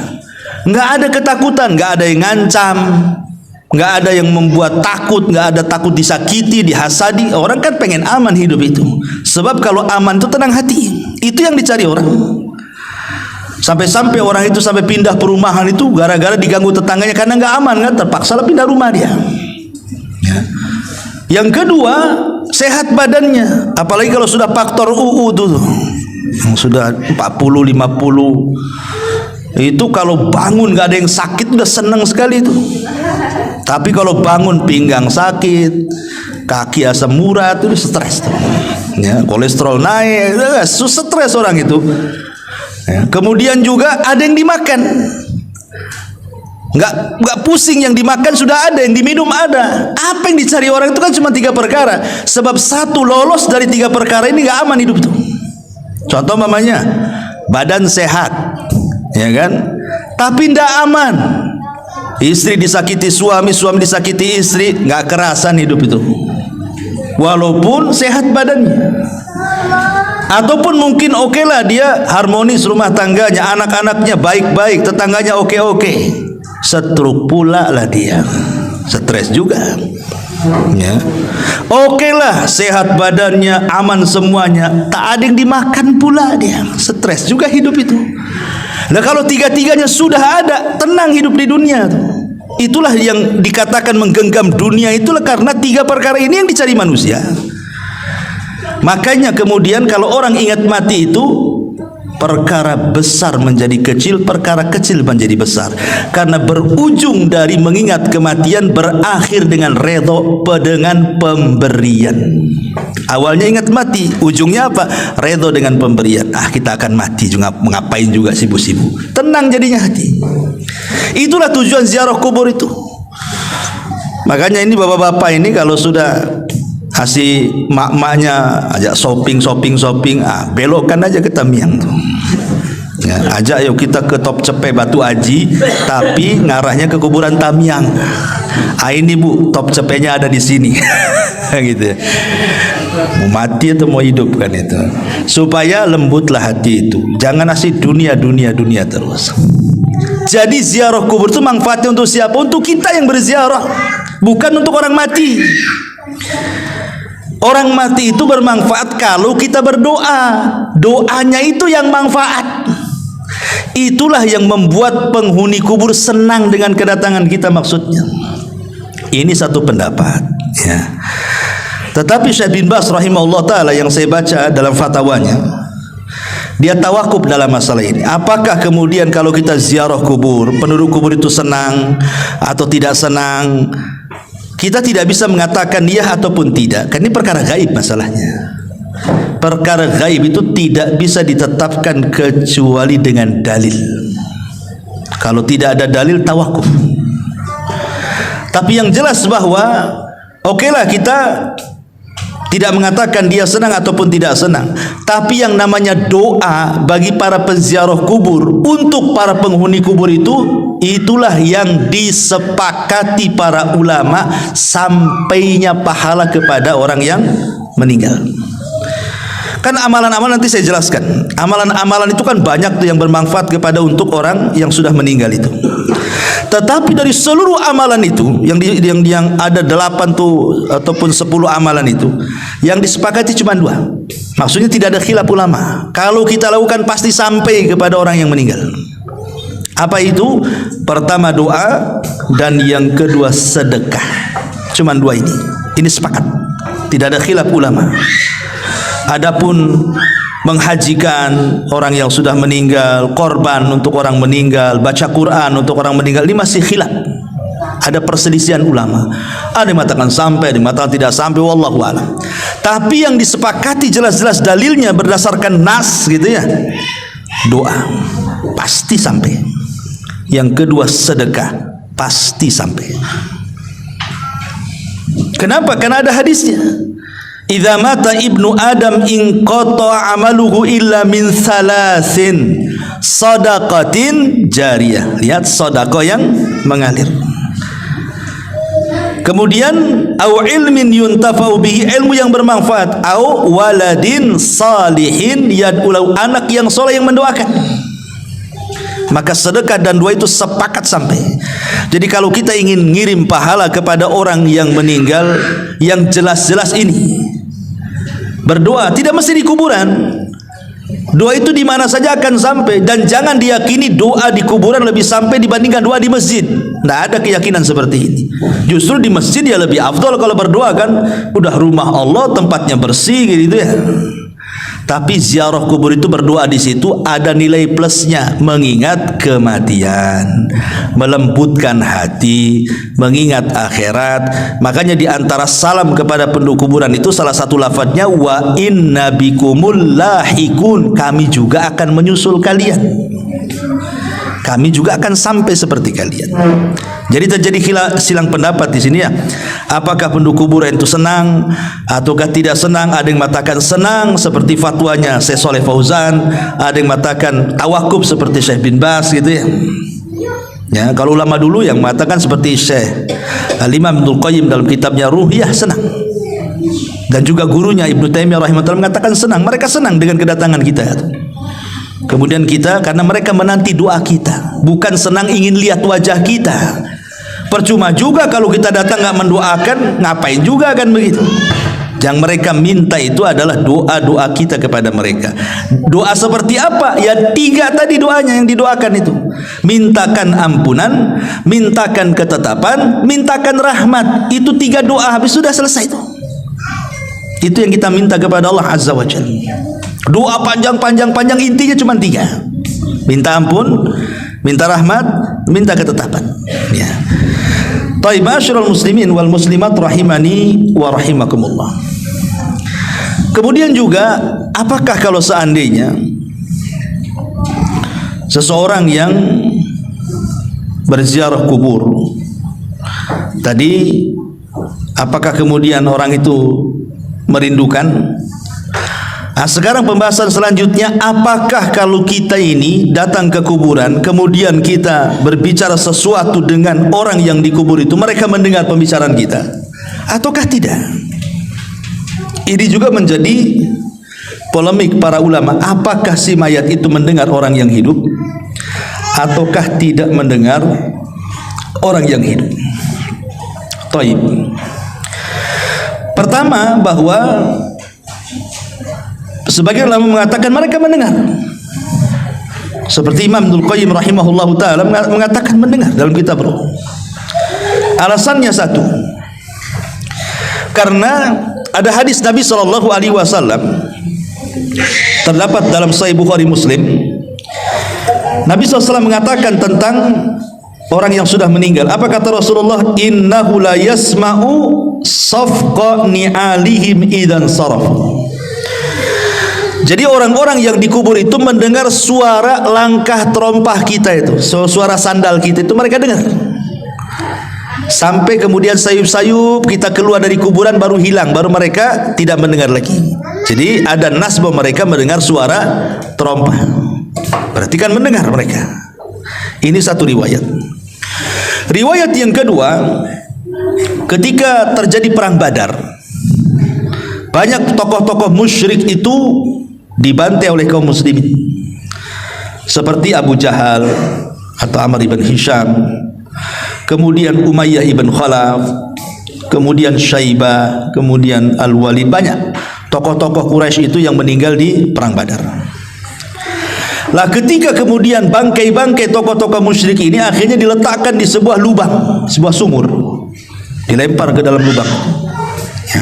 Nggak ada ketakutan, nggak ada yang ngancam, nggak ada yang membuat takut, nggak ada takut disakiti, dihasadi. Orang kan pengen aman hidup itu. Sebab kalau aman itu tenang hati, itu yang dicari orang. Sampai-sampai orang itu sampai pindah perumahan itu gara-gara diganggu tetangganya karena nggak aman kan, terpaksa lah pindah rumah dia. Ya. Yang kedua, sehat badannya. Apalagi kalau sudah faktor UU tuh, yang sudah 40, 50. Itu kalau bangun gak ada yang sakit udah seneng sekali itu. Tapi kalau bangun pinggang sakit, kaki asam urat, itu stres tuh. ya, kolesterol naik, stres orang itu. Ya, kemudian juga ada yang dimakan, nggak pusing, yang dimakan sudah ada, yang diminum ada. Apa yang dicari orang itu kan cuma 3 perkara. Sebab satu lolos dari 3 perkara ini nggak aman hidup itu. Contoh mamanya, badan sehat, ya kan, tapi nggak aman. Istri disakiti suami, suami disakiti istri, nggak kerasan hidup itu. Walaupun sehat badannya. Ataupun mungkin oke lah dia harmonis rumah tangganya, anak-anaknya baik-baik, tetangganya oke-oke. Stroke pula lah dia, stres juga. Ya, oke lah sehat badannya, aman semuanya, tak ada yang dimakan pula dia, stres juga hidup itu. Nah kalau 3-tiganya sudah ada, tenang hidup di dunia tuh. Itulah yang dikatakan menggenggam dunia, itulah karena 3 perkara ini yang dicari manusia. Makanya kemudian kalau orang ingat mati itu, perkara besar menjadi kecil, perkara kecil menjadi besar. Karena berujung dari mengingat kematian berakhir dengan redho, dengan pemberian. Awalnya ingat mati, ujungnya apa? Redho dengan pemberian. Kita akan mati juga, ngapain juga sibuk-sibuk. Tenang jadinya hati. Itulah tujuan ziarah kubur itu. Makanya ini bapak-bapak ini kalau sudah kasih mak-maknya ajak shopping, belokkan aja ke Tamiang tuh. Ya, ajak yuk kita ke Top Cepe Batu Aji, tapi ngarahnya ke kuburan Tamiang. Ini bu, Top Cepenya ada di sini. Gitu ya. Mau mati atau mau hidup kan itu. Supaya lembutlah hati itu. Jangan asih dunia terus. Jadi ziarah kubur itu manfaatnya untuk siapa? Untuk kita yang berziarah, bukan untuk orang mati. Orang mati itu bermanfaat kalau kita berdoa. Doanya itu yang manfaat. Itulah yang membuat penghuni kubur senang dengan kedatangan kita maksudnya. Ini satu pendapat ya. Tetapi Syekh bin Baz rahimahullah ta'ala yang saya baca dalam fatwanya, dia tawakuf dalam masalah ini. Apakah kemudian kalau kita ziarah kubur, penduduk kubur itu senang atau tidak senang? Kita tidak bisa mengatakan iya ataupun tidak, karena ini perkara gaib masalahnya. Perkara gaib itu tidak bisa ditetapkan kecuali dengan dalil. Kalau tidak ada dalil, tawakuf. Tapi yang jelas bahwa okelah kita tidak mengatakan dia senang ataupun tidak senang, tapi yang namanya doa bagi para penziarah kubur untuk para penghuni kubur itu, itulah yang disepakati para ulama sampainya pahala kepada orang yang meninggal. Kan amalan-amalan nanti saya jelaskan. Amalan-amalan itu kan banyak tuh yang bermanfaat kepada untuk orang yang sudah meninggal itu. Tetapi dari seluruh amalan itu yang ada 8 tuh ataupun 10 amalan itu, yang disepakati cuma 2. Maksudnya tidak ada khilaf ulama. Kalau kita lakukan pasti sampai kepada orang yang meninggal. Apa itu? Pertama doa, dan yang kedua sedekah. Cuma 2 ini. Ini sepakat. Tidak ada khilaf ulama. Adapun menghajikan orang yang sudah meninggal, korban untuk orang meninggal, baca Quran untuk orang meninggal, ini masih khilaf. Ada perselisihan ulama. Ada yang mengatakan sampai, ada yang mengatakan tidak sampai, wallahu a'lam. Tapi yang disepakati jelas-jelas dalilnya berdasarkan nas gitu ya. Doa pasti sampai. Yang kedua sedekah pasti sampai. Kenapa? Karena ada hadisnya. Idza mata ibnu Adam in qata amaluhu illa min salasin, sadaqatin jariyah. Lihat sedekah yang mengalir. Kemudian au ilmin yuntafa'u bihi, ilmu yang bermanfaat, au waladin salihin yad'u, anak yang soleh yang mendoakan. Maka sedekah dan doa itu sepakat sampai. Jadi kalau kita ingin ngirim pahala kepada orang yang meninggal, yang jelas-jelas ini berdoa, tidak mesti di kuburan. Doa itu di mana saja akan sampai, dan jangan diyakini doa di kuburan lebih sampai dibandingkan doa di masjid. Tidak ada keyakinan seperti ini. Justru di masjid ya lebih afdal kalau berdoa, kan udah rumah Allah, tempatnya bersih gitu ya. Tapi ziarah kubur itu, berdoa di situ ada nilai plusnya, mengingat kematian, melembutkan hati, mengingat akhirat. Makanya di antara salam kepada penduduk kuburan itu salah satu lafadznya wa inna bikumul lahikun, kami juga akan menyusul kalian. Kami juga akan sampai seperti kalian. Jadi terjadi silang pendapat di sini ya. Apakah penduduk kuburan itu senang ataukah tidak senang? Ada yang mengatakan senang seperti fatwanya Syekh Shalih Fauzan, ada yang mengatakan tawakuf seperti Syekh bin Baz gitu ya. Ya, kalau ulama dulu yang mengatakan seperti Syekh Al-Imam Ibnul Qayyim dalam kitabnya Ruh, ya senang. Dan juga gurunya Ibnu Taimiyah rahimahullah mengatakan senang. Mereka senang dengan kedatangan kita. Kemudian kita, karena mereka menanti doa kita, bukan senang ingin lihat wajah kita. Percuma juga kalau kita datang nggak mendoakan, ngapain juga kan begitu. Yang mereka minta itu adalah doa-doa kita kepada mereka. Doa seperti apa? Ya 3 tadi doanya yang didoakan itu. Mintakan ampunan, mintakan ketetapan, mintakan rahmat. Itu 3 doa, habis sudah selesai itu. Itu yang kita minta kepada Allah Azza wa Jalla. Doa panjang, intinya cuma 3. Minta ampun, minta rahmat, minta ketetapan. Ya. Taib ma'asyiral muslimin wal muslimat rahimani wa rahimakumullah. Kemudian juga, apakah kalau seandainya seseorang yang berziarah kubur tadi, apakah kemudian orang itu merindukan? Nah, sekarang pembahasan selanjutnya, apakah kalau kita ini datang ke kuburan kemudian kita berbicara sesuatu dengan orang yang dikubur itu, mereka mendengar pembicaraan kita ataukah tidak? Ini juga menjadi polemik para ulama. Apakah si mayat itu mendengar orang yang hidup ataukah tidak mendengar orang yang hidup? Taib. Pertama, bahwa sebagian ulama mengatakan mereka mendengar. Seperti Imam Ibnul Qayyim rahimahullah ta'ala mengatakan mendengar dalam kitab Ruh. Alasannya satu, karena ada hadis Nabi SAW terdapat dalam Sahih Bukhari Muslim. Nabi SAW mengatakan tentang orang yang sudah meninggal. Apa kata Rasulullah? Innahu la yasma'u safqa ni'alihim idan saraf. Jadi orang-orang yang dikubur itu mendengar suara langkah terompah kita itu, suara sandal kita itu mereka dengar. Sampai kemudian sayup-sayup kita keluar dari kuburan baru hilang, baru mereka tidak mendengar lagi. Jadi ada nas bahwa mereka mendengar suara terompah. Berarti kan mendengar mereka. Ini satu riwayat. Riwayat yang kedua, ketika terjadi perang Badar, banyak tokoh-tokoh musyrik itu dibantai oleh kaum muslimin, seperti Abu Jahal atau Amr ibn Hisham, kemudian Umayyah ibn Khalaf, kemudian Syaibah, kemudian Al-Walid. Banyak tokoh-tokoh Quraisy itu yang meninggal di perang Badar. Lah ketika kemudian bangkai-bangkai tokoh-tokoh musyrik ini akhirnya diletakkan di sebuah lubang, sebuah sumur, dilempar ke dalam lubang. Ya.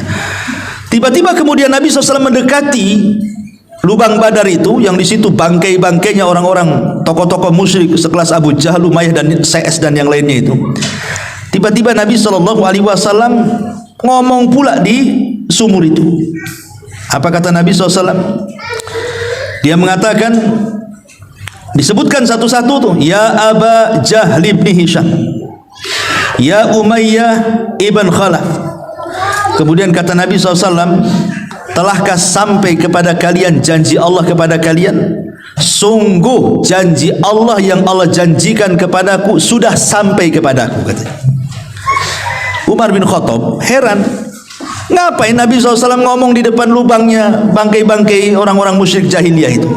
Tiba-tiba kemudian Nabi SAW mendekati lubang Badar itu, yang di situ bangkai-bangkainya orang-orang tokoh-tokoh musyrik sekelas Abu Jahal, Umayyah dan CS dan yang lainnya itu. Tiba-tiba Nabi SAW ngomong pula di sumur itu. Apa kata Nabi SAW? Dia mengatakan, disebutkan satu-satu tuh, ya Aba Jahl ibn Hisham, ya Umayyah ibn Khalaf. Kemudian kata Nabi SAW, telahkah sampai kepada kalian janji Allah kepada kalian? Sungguh janji Allah yang Allah janjikan kepadaku sudah sampai kepadaku, katanya. Umar bin Khattab heran, ngapain Nabi SAW ngomong di depan lubangnya bangkai-bangkai orang-orang musyrik jahiliyah itu,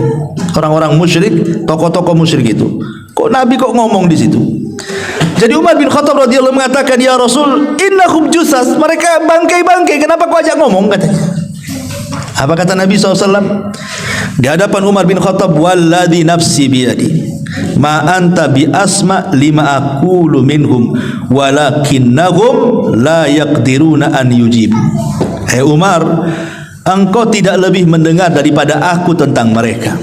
orang-orang musyrik, tokoh-tokoh musyrik itu. Kok Nabi kok ngomong di situ? Jadi Umar bin Khattab radhiyallahu mengatakan, ya Rasul, innahum jusas, mereka bangkai-bangkai, kenapa kau ajak ngomong, katanya. Apa kata Nabi SAW di hadapan Umar bin Khattab? Walladhi nafsi biyadi ma anta bi asma lima aqulu minhum walakinnahum la yaqdiruna an yujib. Umar, engkau tidak lebih mendengar daripada aku tentang mereka.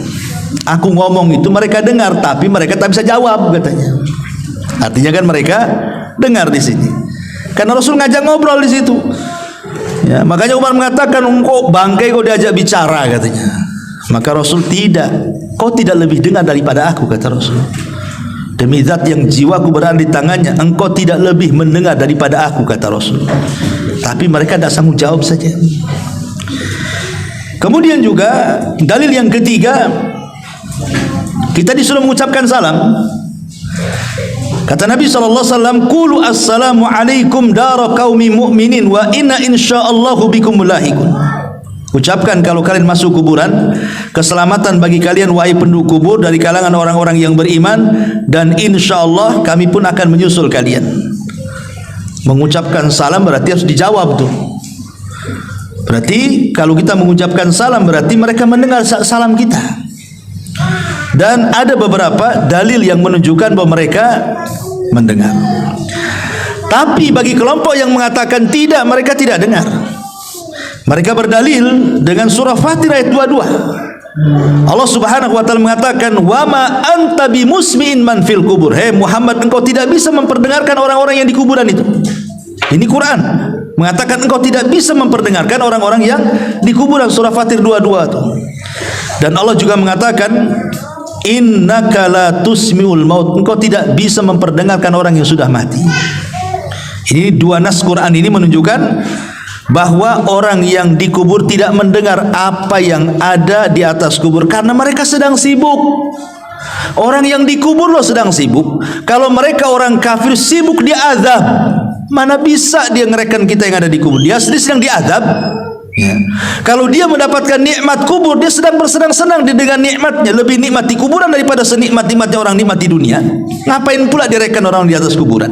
Aku ngomong itu mereka dengar, tapi mereka tak bisa jawab, katanya. Artinya kan mereka dengar di sini. Karena Rasul ngajak ngobrol di situ. Ya, makanya Umar mengatakan, engkau bangkai kau diajak bicara, katanya. Maka Rasul tidak. Kau tidak lebih dengar daripada aku, kata Rasul. Demi zat yang jiwaku berada di tangannya, engkau tidak lebih mendengar daripada aku, kata Rasul. Tapi mereka tidak sanggup jawab saja. Kemudian juga dalil yang ketiga, kita disuruh mengucapkan salam. Kata Nabi SAW, Qulu assalamu alaikum dara qaumi mu'minin wa inna insya'allahu bikum mulahikun. Ucapkan kalau kalian masuk kuburan, keselamatan bagi kalian wahai penduduk kubur dari kalangan orang-orang yang beriman, dan insyaallah kami pun akan menyusul kalian. Mengucapkan salam berarti harus dijawab tuh. Berarti kalau kita mengucapkan salam berarti mereka mendengar salam kita. Dan ada beberapa dalil yang menunjukkan bahwa mereka mendengar. Tapi bagi kelompok yang mengatakan tidak, mereka tidak dengar, mereka berdalil dengan surah Fatir ayat 22. Allah Subhanahu wa taala mengatakan, "Wa ma anta bimusmi'in man fil kubur." Hei Muhammad, engkau tidak bisa memperdengarkan orang-orang yang di kuburan itu. Ini Quran mengatakan engkau tidak bisa memperdengarkan orang-orang yang di kuburan, surah Fatir 22 itu. Dan Allah juga mengatakan, innaka la tusmi'ul maut, engkau tidak bisa memperdengarkan orang yang sudah mati. Ini dua nas Quran ini menunjukkan bahwa orang yang dikubur tidak mendengar apa yang ada di atas kubur karena mereka sedang sibuk. Orang yang dikubur loh sedang sibuk. Kalau mereka orang kafir sibuk diazab, mana bisa dia ngerekan kita yang ada di kubur? Dia sedang diazab. Ya. Kalau dia mendapatkan nikmat kubur, dia sedang bersenang-senang dengan nikmatnya. Lebih nikmat di kuburan daripada senikmat-nikmatnya orang nikmat di dunia. Ngapain pula direkan orang di atas kuburan?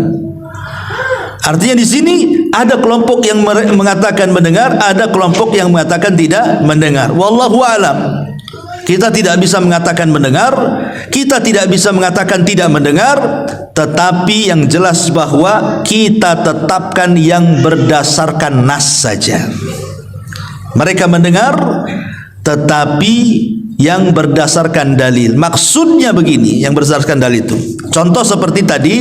Artinya di sini ada kelompok yang mengatakan mendengar, ada kelompok yang mengatakan tidak mendengar. Wallahu a'lam. Kita tidak bisa mengatakan mendengar, kita tidak bisa mengatakan tidak mendengar, tetapi yang jelas bahwa kita tetapkan yang berdasarkan nas saja. Mereka mendengar tetapi yang berdasarkan dalil. Maksudnya begini, yang berdasarkan dalil itu. Contoh seperti tadi,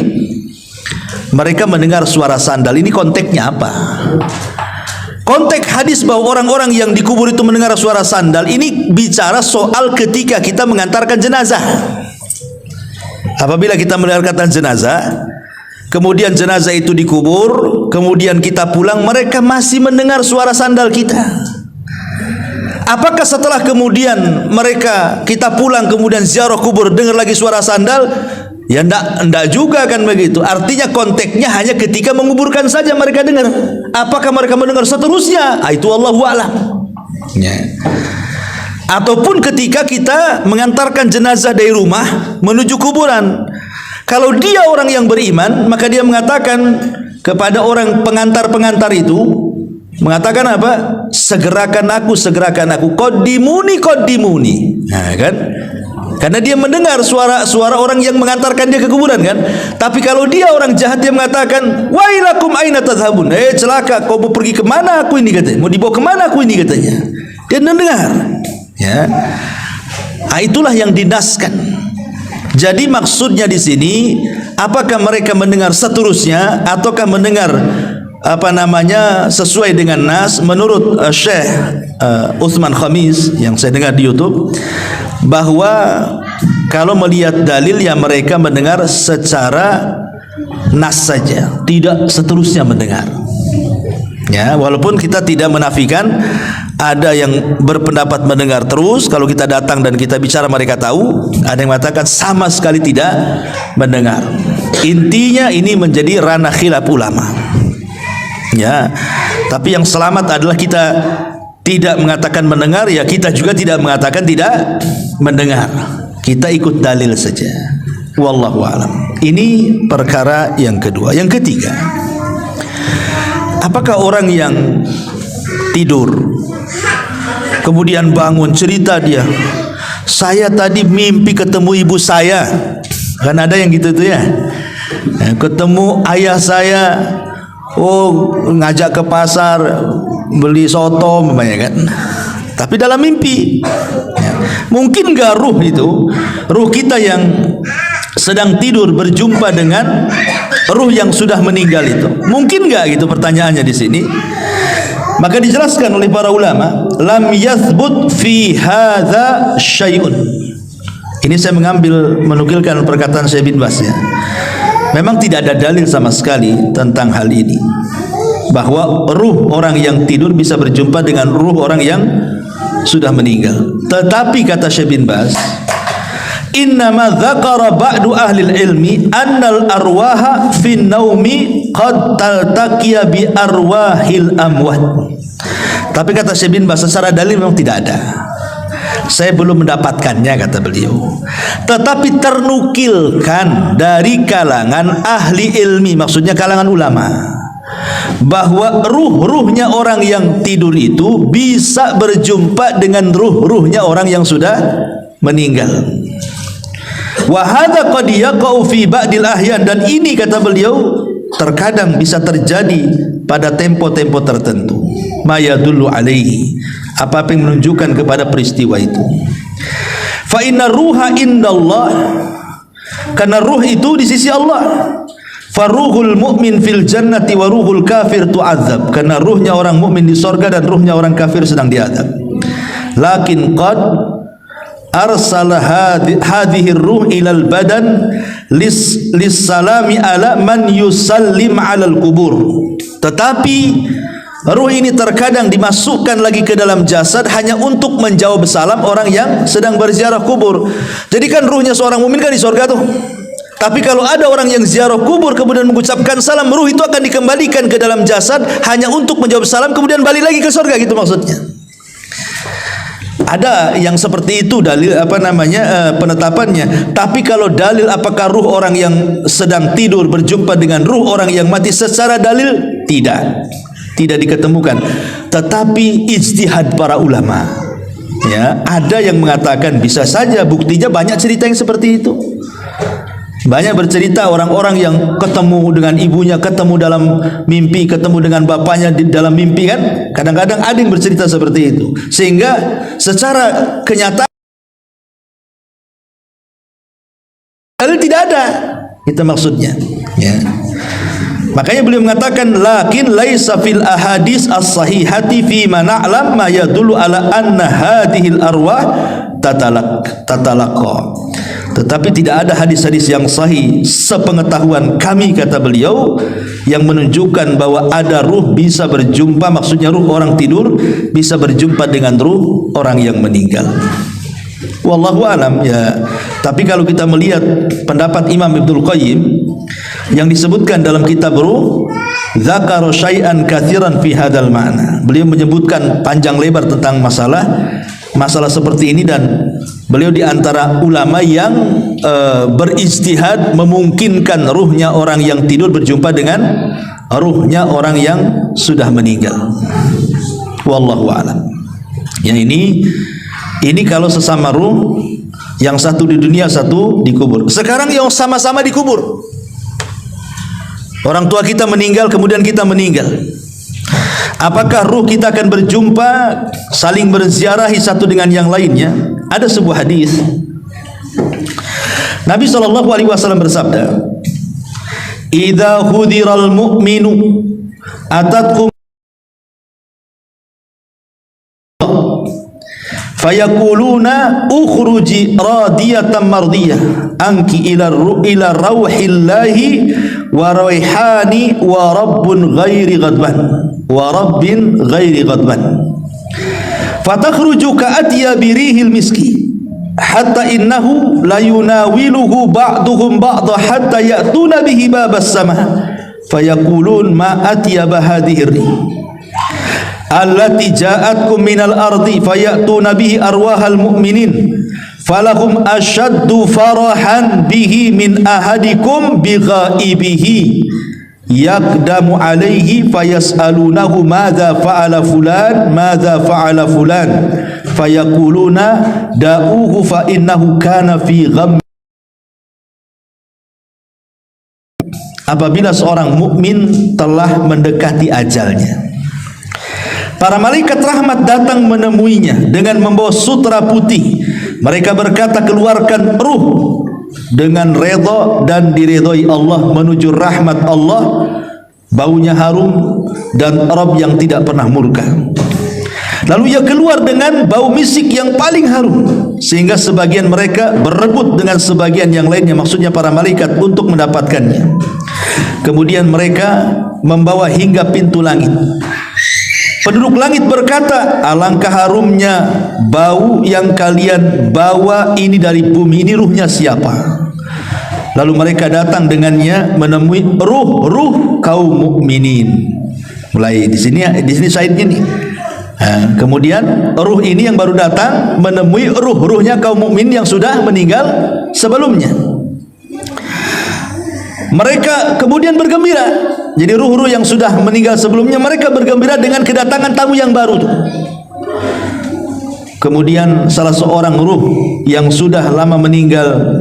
mereka mendengar suara sandal. Ini konteksnya apa? Konteks hadis bahwa orang-orang yang dikubur itu mendengar suara sandal, ini bicara soal ketika kita mengantarkan jenazah. Apabila kita mengantarkan jenazah, kemudian jenazah itu dikubur, kemudian kita pulang, mereka masih mendengar suara sandal kita. Apakah setelah kemudian kita pulang kemudian ziarah kubur dengar lagi suara sandal? Ya enggak juga kan begitu. Artinya konteksnya hanya ketika menguburkan saja mereka dengar. Apakah mereka mendengar seterusnya? Itu Allahu a'lam. Ya. Ataupun ketika kita mengantarkan jenazah dari rumah menuju kuburan. Kalau dia orang yang beriman, maka dia mengatakan kepada orang pengantar-pengantar itu, mengatakan apa? Segerakan aku, segerakan aku. Qaddimuni, qaddimuni. Nah, kan? Karena dia mendengar suara orang yang mengantarkan dia ke kuburan kan. Tapi kalau dia orang jahat, dia mengatakan, wailakum aina tadhhabun. Celaka, kau mau pergi kemana aku ini, katanya. Mau dibawa kemana aku ini, katanya. Dia mendengar. Ya. Nah, itulah yang dinaskan. Jadi maksudnya di sini, apakah mereka mendengar seterusnya ataukah mendengar sesuai dengan nas? Menurut Syekh Uthman Khamis yang saya dengar di YouTube, bahwa kalau melihat dalil yang mereka mendengar secara nas saja, tidak seterusnya mendengar. Ya, walaupun kita tidak menafikan ada yang berpendapat mendengar terus. Kalau kita datang dan kita bicara mereka tahu. Ada yang mengatakan sama sekali tidak mendengar. Intinya ini menjadi ranah khilaf ulama. Ya, tapi yang selamat adalah kita tidak mengatakan mendengar, ya kita juga tidak mengatakan tidak mendengar. Kita ikut dalil saja. Wallahu a'lam. Ini perkara yang kedua. Yang ketiga, apakah orang yang tidur kemudian bangun cerita dia, saya tadi mimpi ketemu ibu saya. Kan ada yang gitu tuh ya. Ketemu ayah saya, ngajak ke pasar beli soto, namanya kan. tapi dalam mimpi. Mungkin nggak ruh kita yang sedang tidur berjumpa dengan ruh yang sudah meninggal itu? Mungkin nggak gitu pertanyaannya di sini. Maka dijelaskan oleh para ulama, lam yathbut fi hadza syai'un. Ini saya menukilkan perkataan Syekh bin Baz ya. Memang tidak ada dalil sama sekali tentang hal ini, bahwa ruh orang yang tidur bisa berjumpa dengan ruh orang yang sudah meninggal. Tetapi kata Syekh bin Baz, innama dzakara ba'du ahli ilmi annal arwaha fin naumi qad taltaqiya bi arwahil amwat. Tapi kata Syekh bin Baz, secara dalil memang tidak ada. Saya belum mendapatkannya, kata beliau. Tetapi ternukilkan dari kalangan ahli ilmi, maksudnya kalangan ulama, bahwa ruh-ruhnya orang yang tidur itu bisa berjumpa dengan ruh-ruhnya orang yang sudah meninggal. Wa hadza qad yaqa'u fi ba'dil ahyan, dan ini kata beliau terkadang bisa terjadi pada tempo-tempo tertentu. Ma yadullu alaihi, apa yang menunjukkan kepada peristiwa itu. Fa inna ruha indallah, karena ruh itu di sisi Allah. Faruhul mu'min fil jannati wa ruhul kafir tu'adzab, karena ruhnya orang mukmin di sorga dan ruhnya orang kafir sedang diazab. Lakin qad arsala hadhihi ruh ilal badan lis salami ala man yusallim alal kubur. Tetapi ruh ini terkadang dimasukkan lagi ke dalam jasad hanya untuk menjawab salam orang yang sedang berziarah kubur. Jadi kan ruhnya seorang mukmin kan di sorga tuh. Tapi kalau ada orang yang ziarah kubur kemudian mengucapkan salam, ruh itu akan dikembalikan ke dalam jasad hanya untuk menjawab salam kemudian balik lagi ke sorga, gitu maksudnya. Ada yang seperti itu dalil penetapannya. Tapi kalau dalil apakah ruh orang yang sedang tidur berjumpa dengan ruh orang yang mati, secara dalil tidak diketemukan. Tetapi ijtihad para ulama, ya, ada yang mengatakan bisa saja. Buktinya banyak cerita yang seperti itu. Banyak bercerita orang-orang yang ketemu dengan ibunya, ketemu dalam mimpi, ketemu dengan bapaknya di dalam mimpi kan. Kadang-kadang ada yang bercerita seperti itu. Sehingga secara kenyataan tidak ada. Itu maksudnya, ya. Makanya beliau mengatakan lakin laisa fil ahadis as-sahihati fi ma na'lam ma yadullu ala anna hadhil arwah tatalaqa. Tetapi tidak ada hadis-hadis yang sahih sepengetahuan kami, kata beliau, yang menunjukkan bahwa ada ruh bisa berjumpa, maksudnya ruh orang tidur bisa berjumpa dengan ruh orang yang meninggal. Wallahu alam, ya. Tapi kalau kita melihat pendapat Imam Ibnul Qayyim yang disebutkan dalam kitab Ruh, dzakara syai'an katsiran fi hadzal ma'na. Beliau menyebutkan panjang lebar tentang masalah seperti ini, dan beliau di antara ulama yang berijtihad memungkinkan ruhnya orang yang tidur berjumpa dengan ruhnya orang yang sudah meninggal. Wallahu a'lam. Ya, ini kalau sesama ruh, yang satu di dunia, satu di kubur. Sekarang yang sama-sama di kubur. Orang tua kita meninggal, kemudian kita meninggal. Apakah ruh kita akan berjumpa, saling berziarahi satu dengan yang lainnya? Ada sebuah hadis. Nabi SAW bersabda, "Idza hudiral mu'minu atatkum fayaquluna ukhruji radiyatan mardiyah anki ila rauhillahi wa raihani wa rabbun ghairi ghadban fatakhruju ka'atya birihil miski hatta innahu la yunawiluhu ba'duhum ba'da hatta ya'tuna bihi babas sama fayaqulun ma atyaba hadhihi rih allati ja'atkum minal ardi fayatuna bihi arwahal mu'minin falahum ashaddu farahan bihi min ahadikum bighaibihi yaqdamu alaihi fayas'alunahu madza fa'ala fulan fayaquluna da'uhu fa innahu kana fi gham. Apabila seorang mukmin telah mendekati ajalnya, Para malaikat rahmat datang menemuinya dengan membawa sutra putih. Mereka berkata, keluarkan ruh dengan redha dan diridhoi Allah menuju rahmat Allah. Baunya harum dan Rabb yang tidak pernah murka. Lalu ia keluar dengan bau misik yang paling harum, sehingga sebagian mereka berebut dengan sebagian yang lainnya, maksudnya para malaikat, untuk mendapatkannya. Kemudian mereka membawa hingga pintu langit. Penduduk langit berkata, alangkah harumnya bau yang kalian bawa ini dari bumi, ini ruhnya siapa? Lalu mereka datang dengannya menemui ruh kaum mukminin. Mulai di sini syahidnya nih. Kemudian ruh ini yang baru datang menemui ruhnya kaum mukmin yang sudah meninggal sebelumnya. Mereka kemudian bergembira. Jadi ruh-ruh yang sudah meninggal sebelumnya, mereka bergembira dengan kedatangan tamu yang baru. Kemudian salah seorang ruh yang sudah lama meninggal,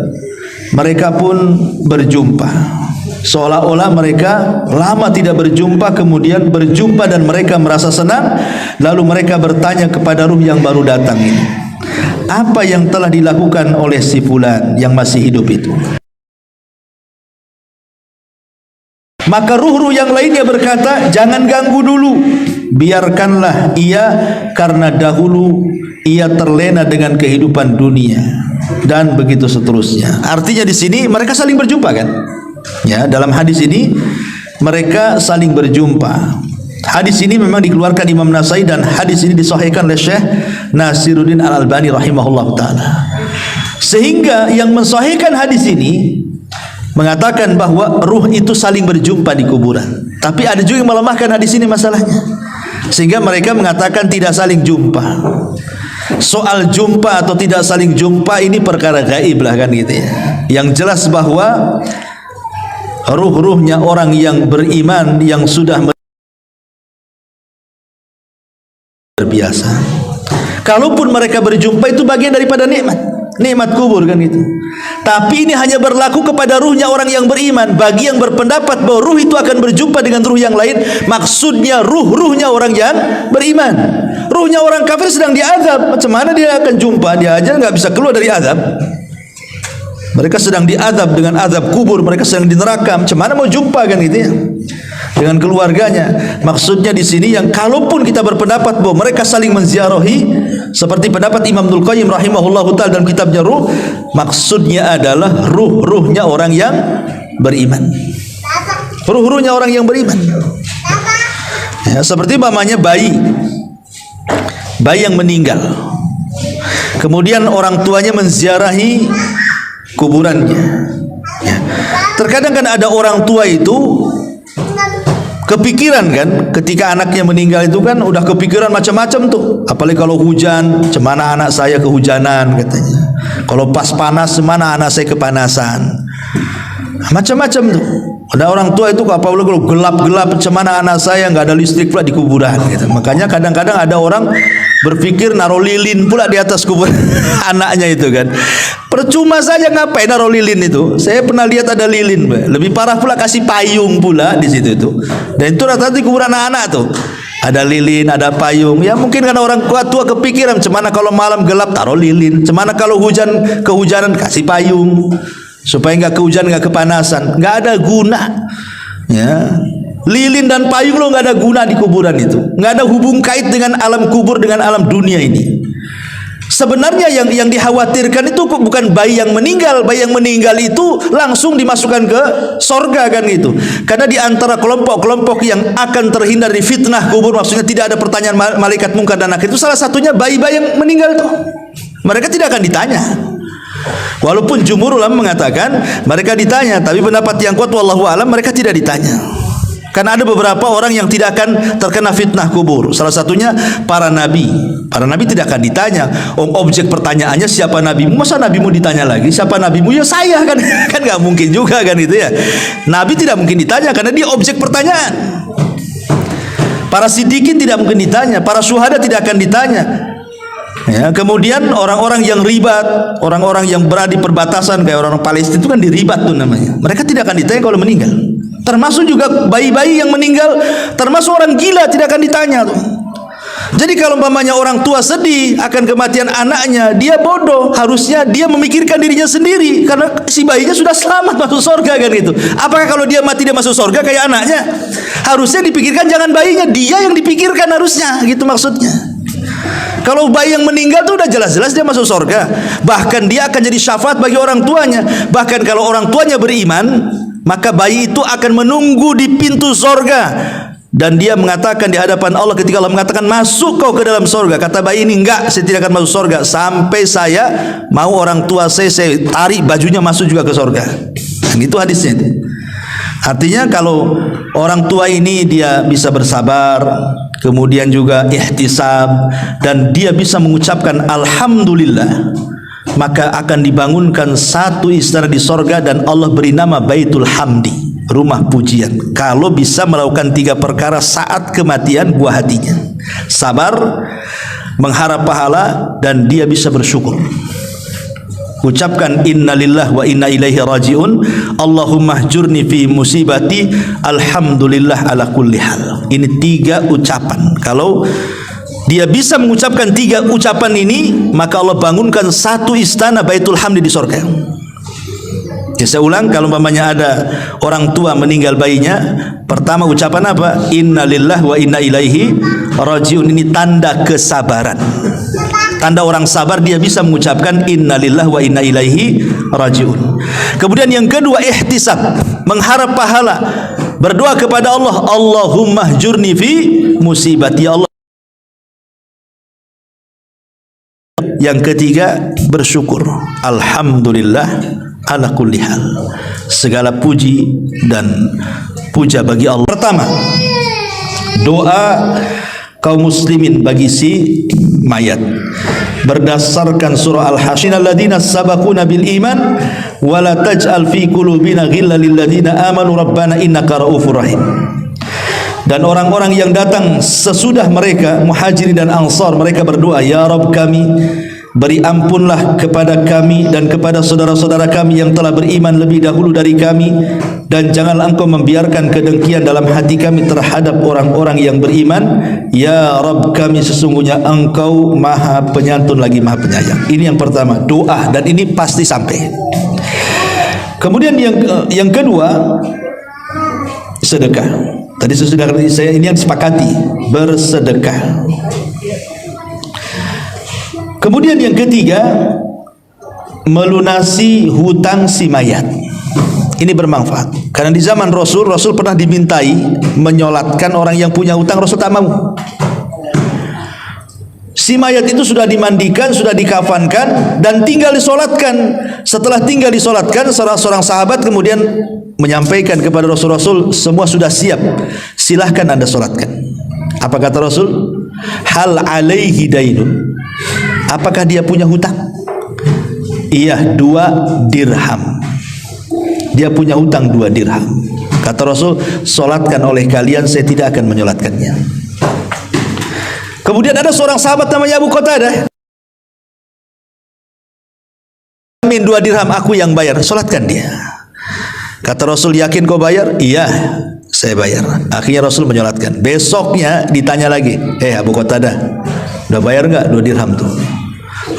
mereka pun berjumpa. Seolah-olah mereka lama tidak berjumpa, kemudian berjumpa dan mereka merasa senang. Lalu mereka bertanya kepada ruh yang baru datang ini, apa yang telah dilakukan oleh si fulan yang masih hidup itu? Maka ruh-ruh yang lainnya berkata, jangan ganggu dulu, biarkanlah ia, karena dahulu ia terlena dengan kehidupan dunia, dan begitu seterusnya. Artinya di sini mereka saling berjumpa kan? Ya, dalam hadis ini mereka saling berjumpa. Hadis ini memang dikeluarkan Imam Nasai dan hadis ini disahihkan oleh Syekh Nasiruddin Al-Albani rahimahullah taala. Sehingga yang mensahihkan hadis ini mengatakan bahwa ruh itu saling berjumpa di kuburan. Tapi ada juga yang melemahkan hadis ini masalahnya, sehingga mereka mengatakan tidak saling jumpa. Soal jumpa atau tidak saling jumpa ini perkara gaib lah kan gitu ya. Yang jelas bahwa ruh-ruhnya orang yang beriman yang sudah berbiasa, kalaupun mereka berjumpa itu bagian daripada nikmat kubur kan itu. Tapi ini hanya berlaku kepada ruhnya orang yang beriman. Bagi yang berpendapat bahwa ruh itu akan berjumpa dengan ruh yang lain, maksudnya ruhnya orang yang beriman. Ruhnya orang kafir sedang diazab, macam mana dia akan jumpa? Dia aja nggak bisa keluar dari azab. Mereka sedang diazab dengan azab kubur, mereka sedang di neraka, macam mana mau jumpa kan gitu ya dengan keluarganya. Maksudnya di sini yang kalaupun kita berpendapat bahwa mereka saling menziarahi seperti pendapat Imam Ibnul Qayyim rahimahullahu taala dalam kitabnya Ruh, maksudnya adalah ruhnya orang yang beriman. Ruhnya orang yang beriman. Ya, seperti mamanya bayi yang meninggal. Kemudian orang tuanya menziarahi kuburannya. Ya. Terkadang kan ada orang tua itu kepikiran kan, ketika anaknya meninggal itu kan udah kepikiran macam-macam tuh. Apalagi kalau hujan, cemana anak saya kehujanan katanya. Kalau pas panas, semana anak saya kepanasan. Macam-macam tuh. Ada orang tua itu apalagi kalau gelap-gelap, cemana anak saya nggak ada listrik pula di kuburan gitu. Makanya kadang-kadang ada orang berpikir naruh lilin pula di atas kubur anaknya itu kan. Percuma saja, ngapain naruh lilin itu? Saya pernah lihat ada lilin, lebih parah pula kasih payung pula di situ itu. Dan itu rata-rata di kuburan anak-anak tuh. Ada lilin, ada payung. Ya mungkin karena orang tua kepikiran, cemana kalau malam gelap taruh lilin, cemana kalau kehujanan kasih payung supaya nggak kehujanan, nggak kepanasan. Nggak ada guna. Ya. Lilin dan payung lo nggak ada guna di kuburan itu. Nggak ada hubung kait dengan alam kubur, dengan alam dunia ini. Sebenarnya yang dikhawatirkan itu bukan bayi yang meninggal. Bayi yang meninggal itu langsung dimasukkan ke sorga kan gitu. Karena di antara kelompok-kelompok yang akan terhindar dari fitnah kubur, maksudnya tidak ada pertanyaan malaikat mungkar dan nakir, itu salah satunya bayi-bayi yang meninggal itu. Mereka tidak akan ditanya. Walaupun jumhur ulama mengatakan mereka ditanya, tapi pendapat yang kuat wallahu alam mereka tidak ditanya. Karena ada beberapa orang yang tidak akan terkena fitnah kubur. Salah satunya para nabi. Para nabi tidak akan ditanya. Objek pertanyaannya siapa nabimu? Masa nabimu ditanya lagi? Siapa nabimu? Ya saya kan. Kan nggak mungkin juga kan itu ya. Nabi tidak mungkin ditanya karena dia objek pertanyaan. Para siddiqin tidak mungkin ditanya. Para syuhada tidak akan ditanya. Ya, kemudian orang-orang yang ribat, orang-orang yang berada di perbatasan kayak orang Palestina itu kan diribat tuh namanya. Mereka tidak akan ditanya kalau meninggal. Termasuk juga bayi-bayi yang meninggal, termasuk orang gila tidak akan ditanya tuh. Jadi kalau umpamanya orang tua sedih akan kematian anaknya, dia bodoh. Harusnya dia memikirkan dirinya sendiri, karena si bayinya sudah selamat masuk surga kan gitu. Apakah kalau dia mati dia masuk surga kayak anaknya? Harusnya dipikirkan jangan bayinya, dia yang dipikirkan harusnya, gitu maksudnya. Kalau bayi yang meninggal itu udah jelas-jelas dia masuk surga. Bahkan dia akan jadi syafaat bagi orang tuanya. Bahkan kalau orang tuanya beriman, maka bayi itu akan menunggu di pintu surga. Dan dia mengatakan di hadapan Allah, ketika Allah mengatakan masuk kau ke dalam surga, kata bayi ini enggak, saya tidak akan masuk surga sampai saya mau orang tua saya tarik bajunya masuk juga ke surga. Dan itu hadisnya itu. Artinya kalau orang tua ini dia bisa bersabar, kemudian juga ihtisab, dan dia bisa mengucapkan alhamdulillah, maka akan dibangunkan satu istana di surga dan Allah beri nama Baitul Hamdi, rumah pujian. Kalau bisa melakukan 3 perkara saat kematian buah hatinya: sabar, mengharap pahala, dan dia bisa bersyukur. Ucapkan innalillah wa inna ilaihi rajiun, Allahumma hjurni fi musibati, alhamdulillah ala kulli hal. Ini 3 ucapan. Kalau dia bisa mengucapkan 3 ucapan ini, maka Allah bangunkan satu istana Baitul Hamdi di surga. Ya, saya ulang, kalau umpamanya ada orang tua meninggal bayinya, pertama ucapan apa? Innalillah wa inna ilaihi rajiun. Ini tanda kesabaran. Tanda orang sabar, dia bisa mengucapkan innalillah wa inna ilaihi rajiun. Kemudian yang kedua ihtisab, mengharap pahala, berdoa kepada Allah, Allahumma hjurni fi musibati, ya Allah. Yang ketiga bersyukur, alhamdulillah ala kulli hal. Segala puji dan puja bagi Allah. Pertama, doa kaum muslimin bagi si mayat berdasarkan surah Al-Hasyr, alladzina sabaquna bil iman wa la taj'al fi qulubina ghillan lil ladzina amanu rabbana innaka raufur rahim. Dan orang-orang yang datang sesudah mereka, muhajirin dan ansar, mereka berdoa, ya Rabb kami, beri ampunlah kepada kami dan kepada saudara-saudara kami yang telah beriman lebih dahulu dari kami, dan janganlah engkau membiarkan kedengkian dalam hati kami terhadap orang-orang yang beriman. Ya Rabb kami, sesungguhnya engkau maha penyantun lagi maha penyayang. Ini yang pertama, doa, dan ini pasti sampai. Kemudian yang kedua, sedekah. Tadi sudah saya ini yang sepakati, bersedekah. Kemudian yang ketiga, melunasi hutang si mayat. Ini bermanfaat, karena di zaman Rasul pernah dimintai menyolatkan orang yang punya hutang, Rasul tak mau. Si mayat itu sudah dimandikan, sudah dikafankan, dan tinggal disolatkan. Setelah tinggal disolatkan, salah seorang sahabat kemudian menyampaikan kepada Rasul, semua sudah siap, silahkan anda solatkan. Apa kata Rasul? Hal alaihi dainun, apakah dia punya hutang? Iya, 2 dirham. Dia punya hutang 2 dirham. Kata Rasul, solatkan oleh kalian, saya tidak akan menyolatkannya. Kemudian ada seorang sahabat namanya Abu Qatadah, min 2 dirham, aku yang bayar, solatkan dia. Kata Rasul, yakin kau bayar? Iya, saya bayar. Akhirnya Rasul menyolatkan. Besoknya ditanya lagi, Abu Qatadah, udah bayar nggak 2 dirham tuh?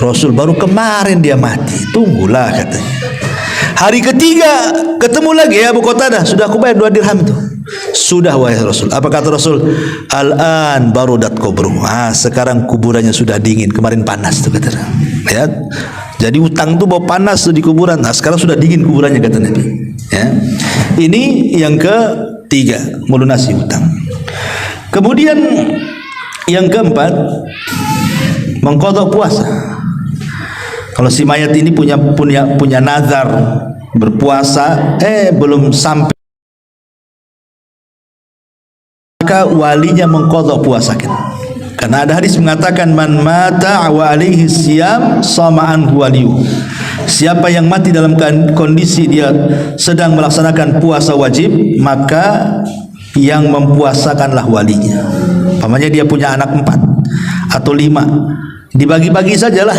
Rasul, baru kemarin dia mati. Tunggulah, katanya. Hari ketiga ketemu lagi, Abu Qatadah, sudah aku bayar 2 dirham tuh. Sudah wahai Rasul. Apa kata Rasul? Al-an barudat kubruh. Sekarang kuburannya sudah dingin, kemarin panas tuh, kata. Ya. Jadi utang tuh bawa panas tuh di kuburan. Sekarang sudah dingin kuburannya, kata Nabi. Ya. Ini yang ketiga, melunasi hutang. Kemudian yang keempat, mengqadha puasa. Kalau si mayat ini punya nazar berpuasa, belum sampai, maka walinya mengqadha puasa. Karena ada hadis mengatakan, man mata wa alaihi siyam sama'an waliyu. Siapa yang mati dalam kondisi dia sedang melaksanakan puasa wajib, maka yang mempuasakanlah walinya. Pamannya dia punya anak 4 atau 5, dibagi-bagi sajalah.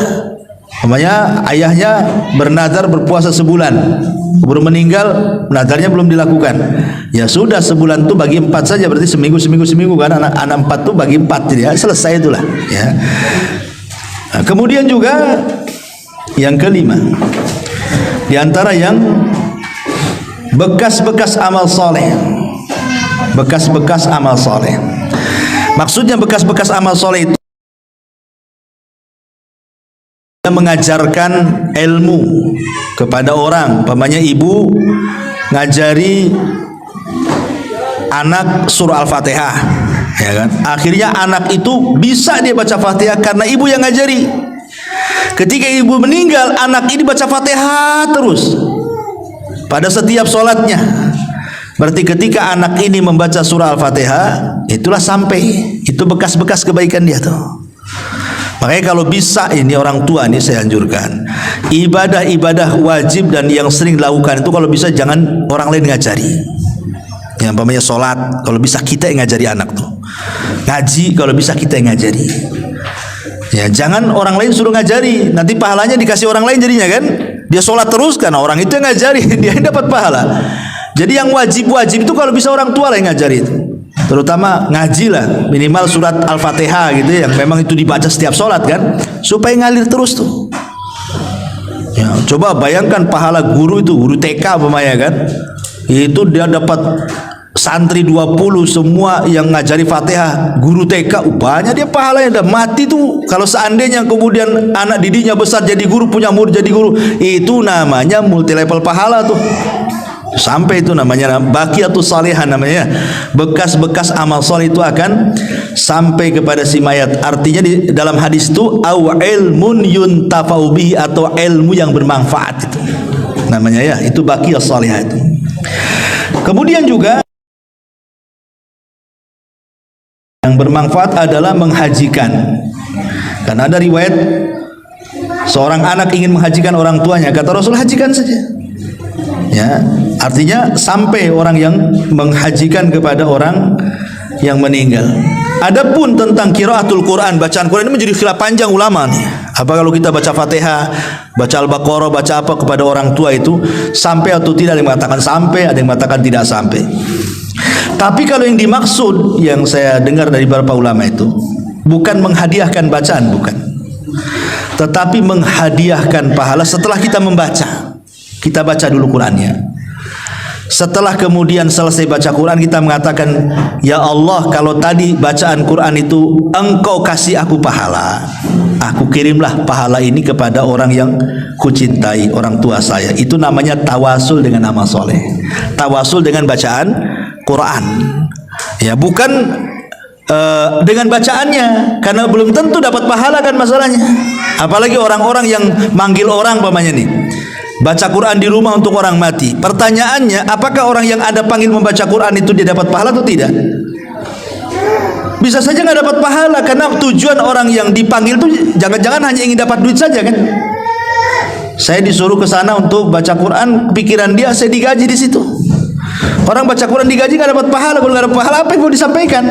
Pamannya ayahnya bernazar berpuasa sebulan, baru meninggal, nadarnya belum dilakukan. Ya sudah, sebulan itu bagi 4 saja, berarti seminggu kan, anak 4 itu bagi 4, jadi ya, selesai itulah. Ya. Nah, kemudian juga yang kelima, di antara yang bekas-bekas amal soleh. Bekas-bekas amal soleh. Maksudnya bekas-bekas amal soleh itu mengajarkan ilmu kepada orang. Umpamanya ibu ngajari anak surah Al-Fatihah, ya kan? Akhirnya anak itu bisa dia baca Fatihah karena ibu yang ngajari. Ketika ibu meninggal, anak ini baca Fatihah terus pada setiap sholatnya. Berarti ketika anak ini membaca surah Al-Fatihah, itulah sampai, itu bekas-bekas kebaikan dia tuh. Makanya kalau bisa, ini orang tua ini saya anjurkan, ibadah-ibadah wajib dan yang sering dilakukan itu kalau bisa jangan orang lain ngajari. Yang umpamanya sholat, kalau bisa kita yang ngajari anak tuh. Ngaji, kalau bisa kita yang ngajari. Ya, jangan orang lain suruh ngajari, nanti pahalanya dikasih orang lain jadinya kan. Dia sholat terus karena orang itu yang ngajari, dia yang dapat pahala. Jadi yang wajib-wajib itu kalau bisa orang tua lah yang ngajari itu. Terutama ngaji lah, minimal surat Al-Fatihah gitu yang memang itu dibaca setiap sholat kan, supaya ngalir terus tuh. Ya, coba bayangkan pahala guru itu, guru TK umpamanya kan, itu dia dapat santri 20 semua yang ngajari Fatihah, guru TK, banyak dia pahalanya, udah mati tuh. Kalau seandainya kemudian anak didiknya besar jadi guru, punya murid jadi guru, itu namanya multi level pahala tuh. Sampai itu namanya baqiyatus salihah, namanya bekas-bekas amal soleh itu akan sampai kepada si mayat. Artinya di dalam hadis itu au ilmun yuntafa'u bihi, atau ilmu yang bermanfaat itu namanya, ya, itu baqiyus salihah itu. Kemudian juga yang bermanfaat adalah menghajikan. Karena ada riwayat seorang anak ingin menghajikan orang tuanya, kata Rasul, hajikan saja. Ya, artinya sampai orang yang menghajikan kepada orang yang meninggal. Adapun tentang qiraatul Quran, bacaan Quran ini menjadi khilaf panjang ulama nih. Apa kalau kita baca Fatihah, baca Al-Baqarah, baca apa kepada orang tua itu sampai atau tidak? Ada yang mengatakan sampai, ada yang mengatakan tidak sampai. Tapi kalau yang dimaksud yang saya dengar dari beberapa ulama itu bukan menghadiahkan bacaan, bukan. Tetapi menghadiahkan pahala setelah kita membaca. Kita baca dulu Qurannya. Setelah kemudian selesai baca Quran, kita mengatakan, ya Allah, kalau tadi bacaan Quran itu Engkau kasih aku pahala, aku kirimlah pahala ini kepada orang yang kucintai, orang tua saya. Itu namanya tawasul dengan amal soleh, tawasul dengan bacaan Quran. Ya, bukan dengan bacaannya, karena belum tentu dapat pahala kan masalahnya. Apalagi orang-orang yang manggil orang umpamanya nih, baca Quran di rumah untuk orang mati. Pertanyaannya, apakah orang yang Anda panggil membaca Quran itu dia dapat pahala atau tidak? Bisa saja nggak dapat pahala, karena tujuan orang yang dipanggil itu jangan-jangan hanya ingin dapat duit saja kan? Saya disuruh ke sana untuk baca Quran, pikiran dia saya digaji di situ. Orang baca Quran digaji nggak dapat pahala, kalau nggak dapat pahala apa yang mau disampaikan?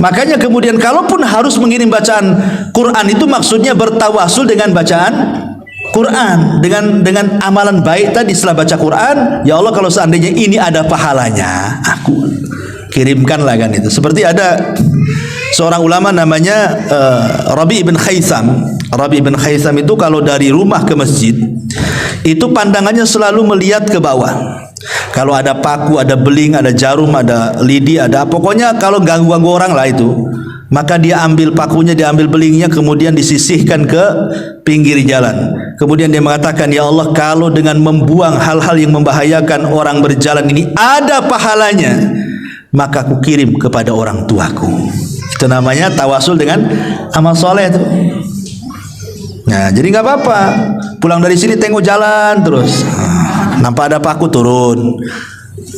Makanya kemudian kalaupun harus mengirim bacaan Quran itu maksudnya bertawasul dengan bacaan Quran, dengan amalan baik tadi. Setelah baca Quran, ya Allah, kalau seandainya ini ada pahalanya, aku kirimkanlah kan itu. Seperti ada seorang ulama namanya Rabi ibn Khaisam. Rabi ibn Khaisam itu kalau dari rumah ke masjid itu pandangannya selalu melihat ke bawah. Kalau ada paku, ada beling, ada jarum, ada lidi, ada pokoknya kalau ganggu-ganggu orang lah itu, maka dia ambil pakunya, dia ambil belingnya, kemudian disisihkan ke pinggir jalan. Kemudian dia mengatakan, ya Allah, kalau dengan membuang hal-hal yang membahayakan orang berjalan ini ada pahalanya, maka aku kirim kepada orang tuaku. Itu namanya tawasul dengan amal soleh itu. Nah, jadi nggak apa-apa, pulang dari sini tengok jalan terus, nampak ada paku, turun.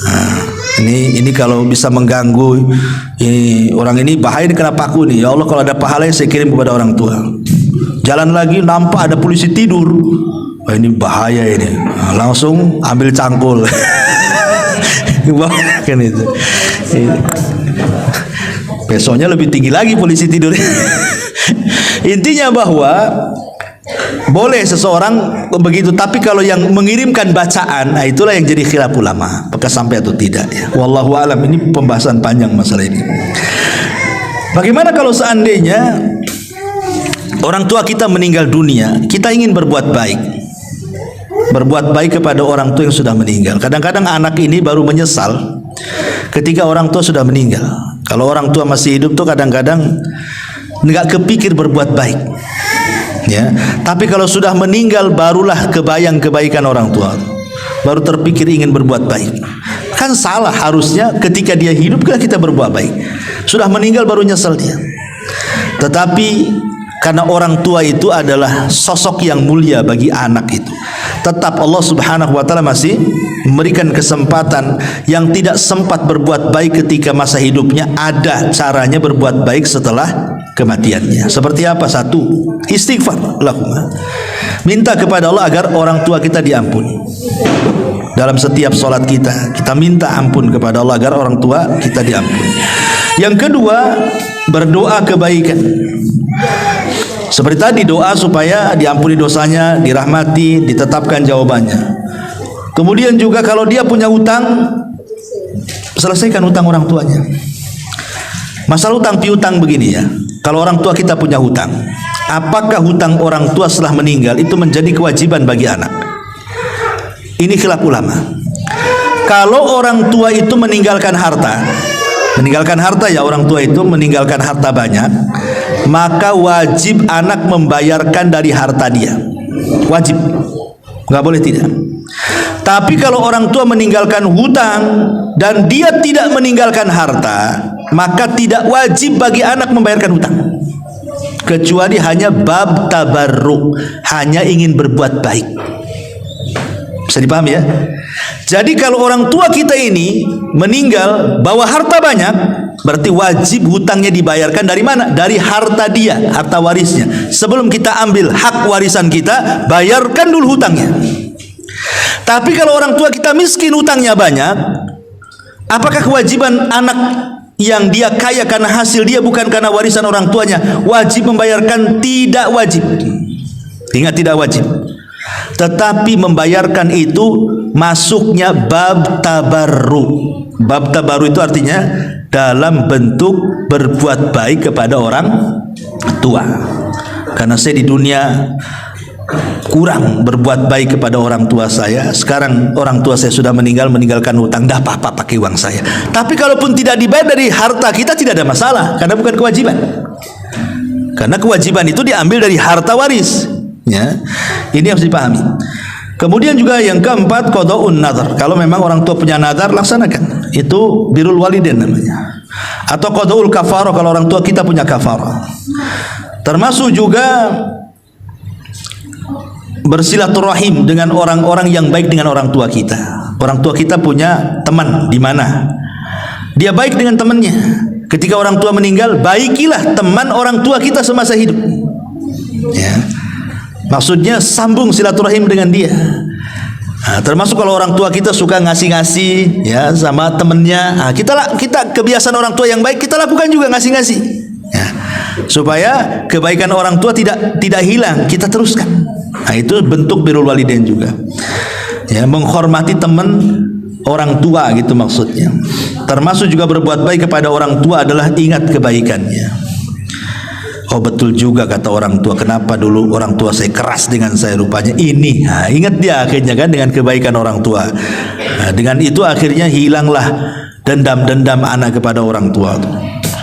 Nah, ini kalau bisa mengganggu ini, orang ini bahaya, ini kena paku nih. Ya Allah, kalau ada pahalanya saya kirim kepada orang tua. Jalan lagi nampak ada polisi tidur. Wah, ini bahaya ini. Nah, langsung ambil cangkul. Kan itu. Besoknya lebih tinggi lagi polisi tidur. Intinya bahwa boleh seseorang begitu, tapi kalau yang mengirimkan bacaan, nah itulah yang jadi khilaf ulama, apakah sampai atau tidak ya. Wallahu alam, ini pembahasan panjang masalah ini. Bagaimana kalau seandainya orang tua kita meninggal dunia, kita ingin berbuat baik kepada orang tua yang sudah meninggal. Kadang-kadang anak ini baru menyesal ketika orang tua sudah meninggal. Kalau orang tua masih hidup tuh kadang-kadang nggak kepikir berbuat baik, ya. Tapi kalau sudah meninggal barulah kebayang kebaikan orang tua, baru terpikir ingin berbuat baik. Kan salah, harusnya ketika dia hidup kita berbuat baik. Sudah meninggal baru nyesel dia. Tetapi karena orang tua itu adalah sosok yang mulia bagi anak itu, tetap Allah Subhanahu wa taala masih memberikan kesempatan yang tidak sempat berbuat baik ketika masa hidupnya, ada caranya berbuat baik setelah kematiannya. Seperti apa? Satu, istighfar lahumma. Minta kepada Allah agar orang tua kita diampuni. Dalam setiap sholat kita minta ampun kepada Allah agar orang tua kita diampuni. Yang kedua, berdoa kebaikan. Seperti tadi, doa supaya diampuni dosanya, dirahmati, ditetapkan jawabannya. Kemudian juga kalau dia punya hutang, selesaikan hutang orang tuanya. Masalah hutang piutang begini ya. Kalau orang tua kita punya hutang, apakah hutang orang tua setelah meninggal itu menjadi kewajiban bagi anak? Ini khilaf ulama. Kalau orang tua itu meninggalkan harta ya, orang tua itu meninggalkan harta banyak, maka wajib anak membayarkan dari harta dia. Wajib, nggak boleh tidak. Tapi kalau orang tua meninggalkan hutang dan dia tidak meninggalkan harta, maka tidak wajib bagi anak membayarkan hutang, kecuali hanya bab tabarruk, hanya ingin berbuat baik. Bisa dipahami ya? Jadi kalau orang tua kita ini meninggal bawa harta banyak, berarti wajib hutangnya dibayarkan dari mana? Dari harta dia, harta warisnya. Sebelum kita ambil hak warisan kita, bayarkan dulu hutangnya. Tapi kalau orang tua kita miskin, hutangnya banyak, apakah kewajiban anak yang dia kaya karena hasil dia bukan karena warisan orang tuanya wajib membayarkan? Tidak wajib. Ingat, tidak wajib. Tetapi membayarkan itu masuknya bab tabarru. Bab tabarru itu artinya dalam bentuk berbuat baik kepada orang tua. Karena saya di dunia kurang berbuat baik kepada orang tua saya. Sekarang orang tua saya sudah meninggalkan hutang, dah apa-apa pakai uang saya. Tapi kalaupun tidak dibayar dari harta kita tidak ada masalah, karena bukan kewajiban. Karena kewajiban itu diambil dari harta waris. Ya, ini harus dipahami. Kemudian juga yang keempat, qadaun nazar. Kalau memang orang tua punya nazar, laksanakan. Itu birrul walidain namanya. Atau qadaul kafarah kalau orang tua kita punya kafarah. Termasuk juga bersilaturahim dengan orang-orang yang baik dengan orang tua kita. Orang tua kita punya teman di mana? Dia baik dengan temannya. Ketika orang tua meninggal, baikilah teman orang tua kita semasa hidup. Ya. Maksudnya sambung silaturahim dengan dia. Nah, termasuk kalau orang tua kita suka ngasih-ngasih ya sama temennya, nah, kita kebiasaan orang tua yang baik kita lakukan juga ngasih-ngasih. Ya. Supaya kebaikan orang tua tidak hilang, kita teruskan. Nah, itu bentuk birrul walidain juga. Ya, menghormati teman orang tua gitu maksudnya. Termasuk juga berbuat baik kepada orang tua adalah ingat kebaikannya. Oh betul juga kata orang tua, kenapa dulu orang tua saya keras dengan saya rupanya ini. Nah, ingat dia akhirnya kan dengan kebaikan orang tua. Nah, dengan itu akhirnya hilanglah dendam-dendam anak kepada orang tua.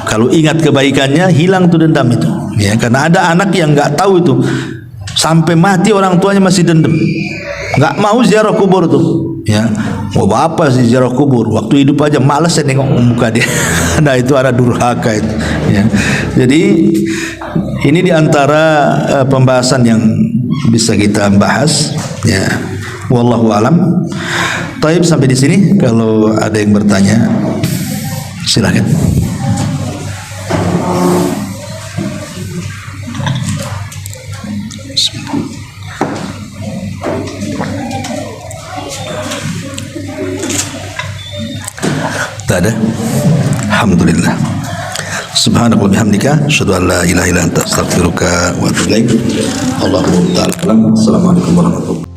Kalau ingat kebaikannya hilang tuh dendam itu. Ya, karena ada anak yang nggak tahu itu sampai mati orang tuanya masih dendam, nggak mau ziarah kubur tuh. Ya, mau apa sih ziarah kubur? Waktu hidup aja malas saya nengok muka dia. Nah itu ada durhaka itu. Ya. Jadi ini diantara pembahasan yang bisa kita bahas. Ya, wallahu alam. Taib sampai di sini. Kalau ada yang bertanya, silakan. Tak ada. Alhamdulillah. Subhanallah bihamdika asyhadu an la ilaha illa anta astaghfiruka wa atubu ilaik. Allahu ta'ala alam. Assalamualaikum warahmatullahi wabarakatuh.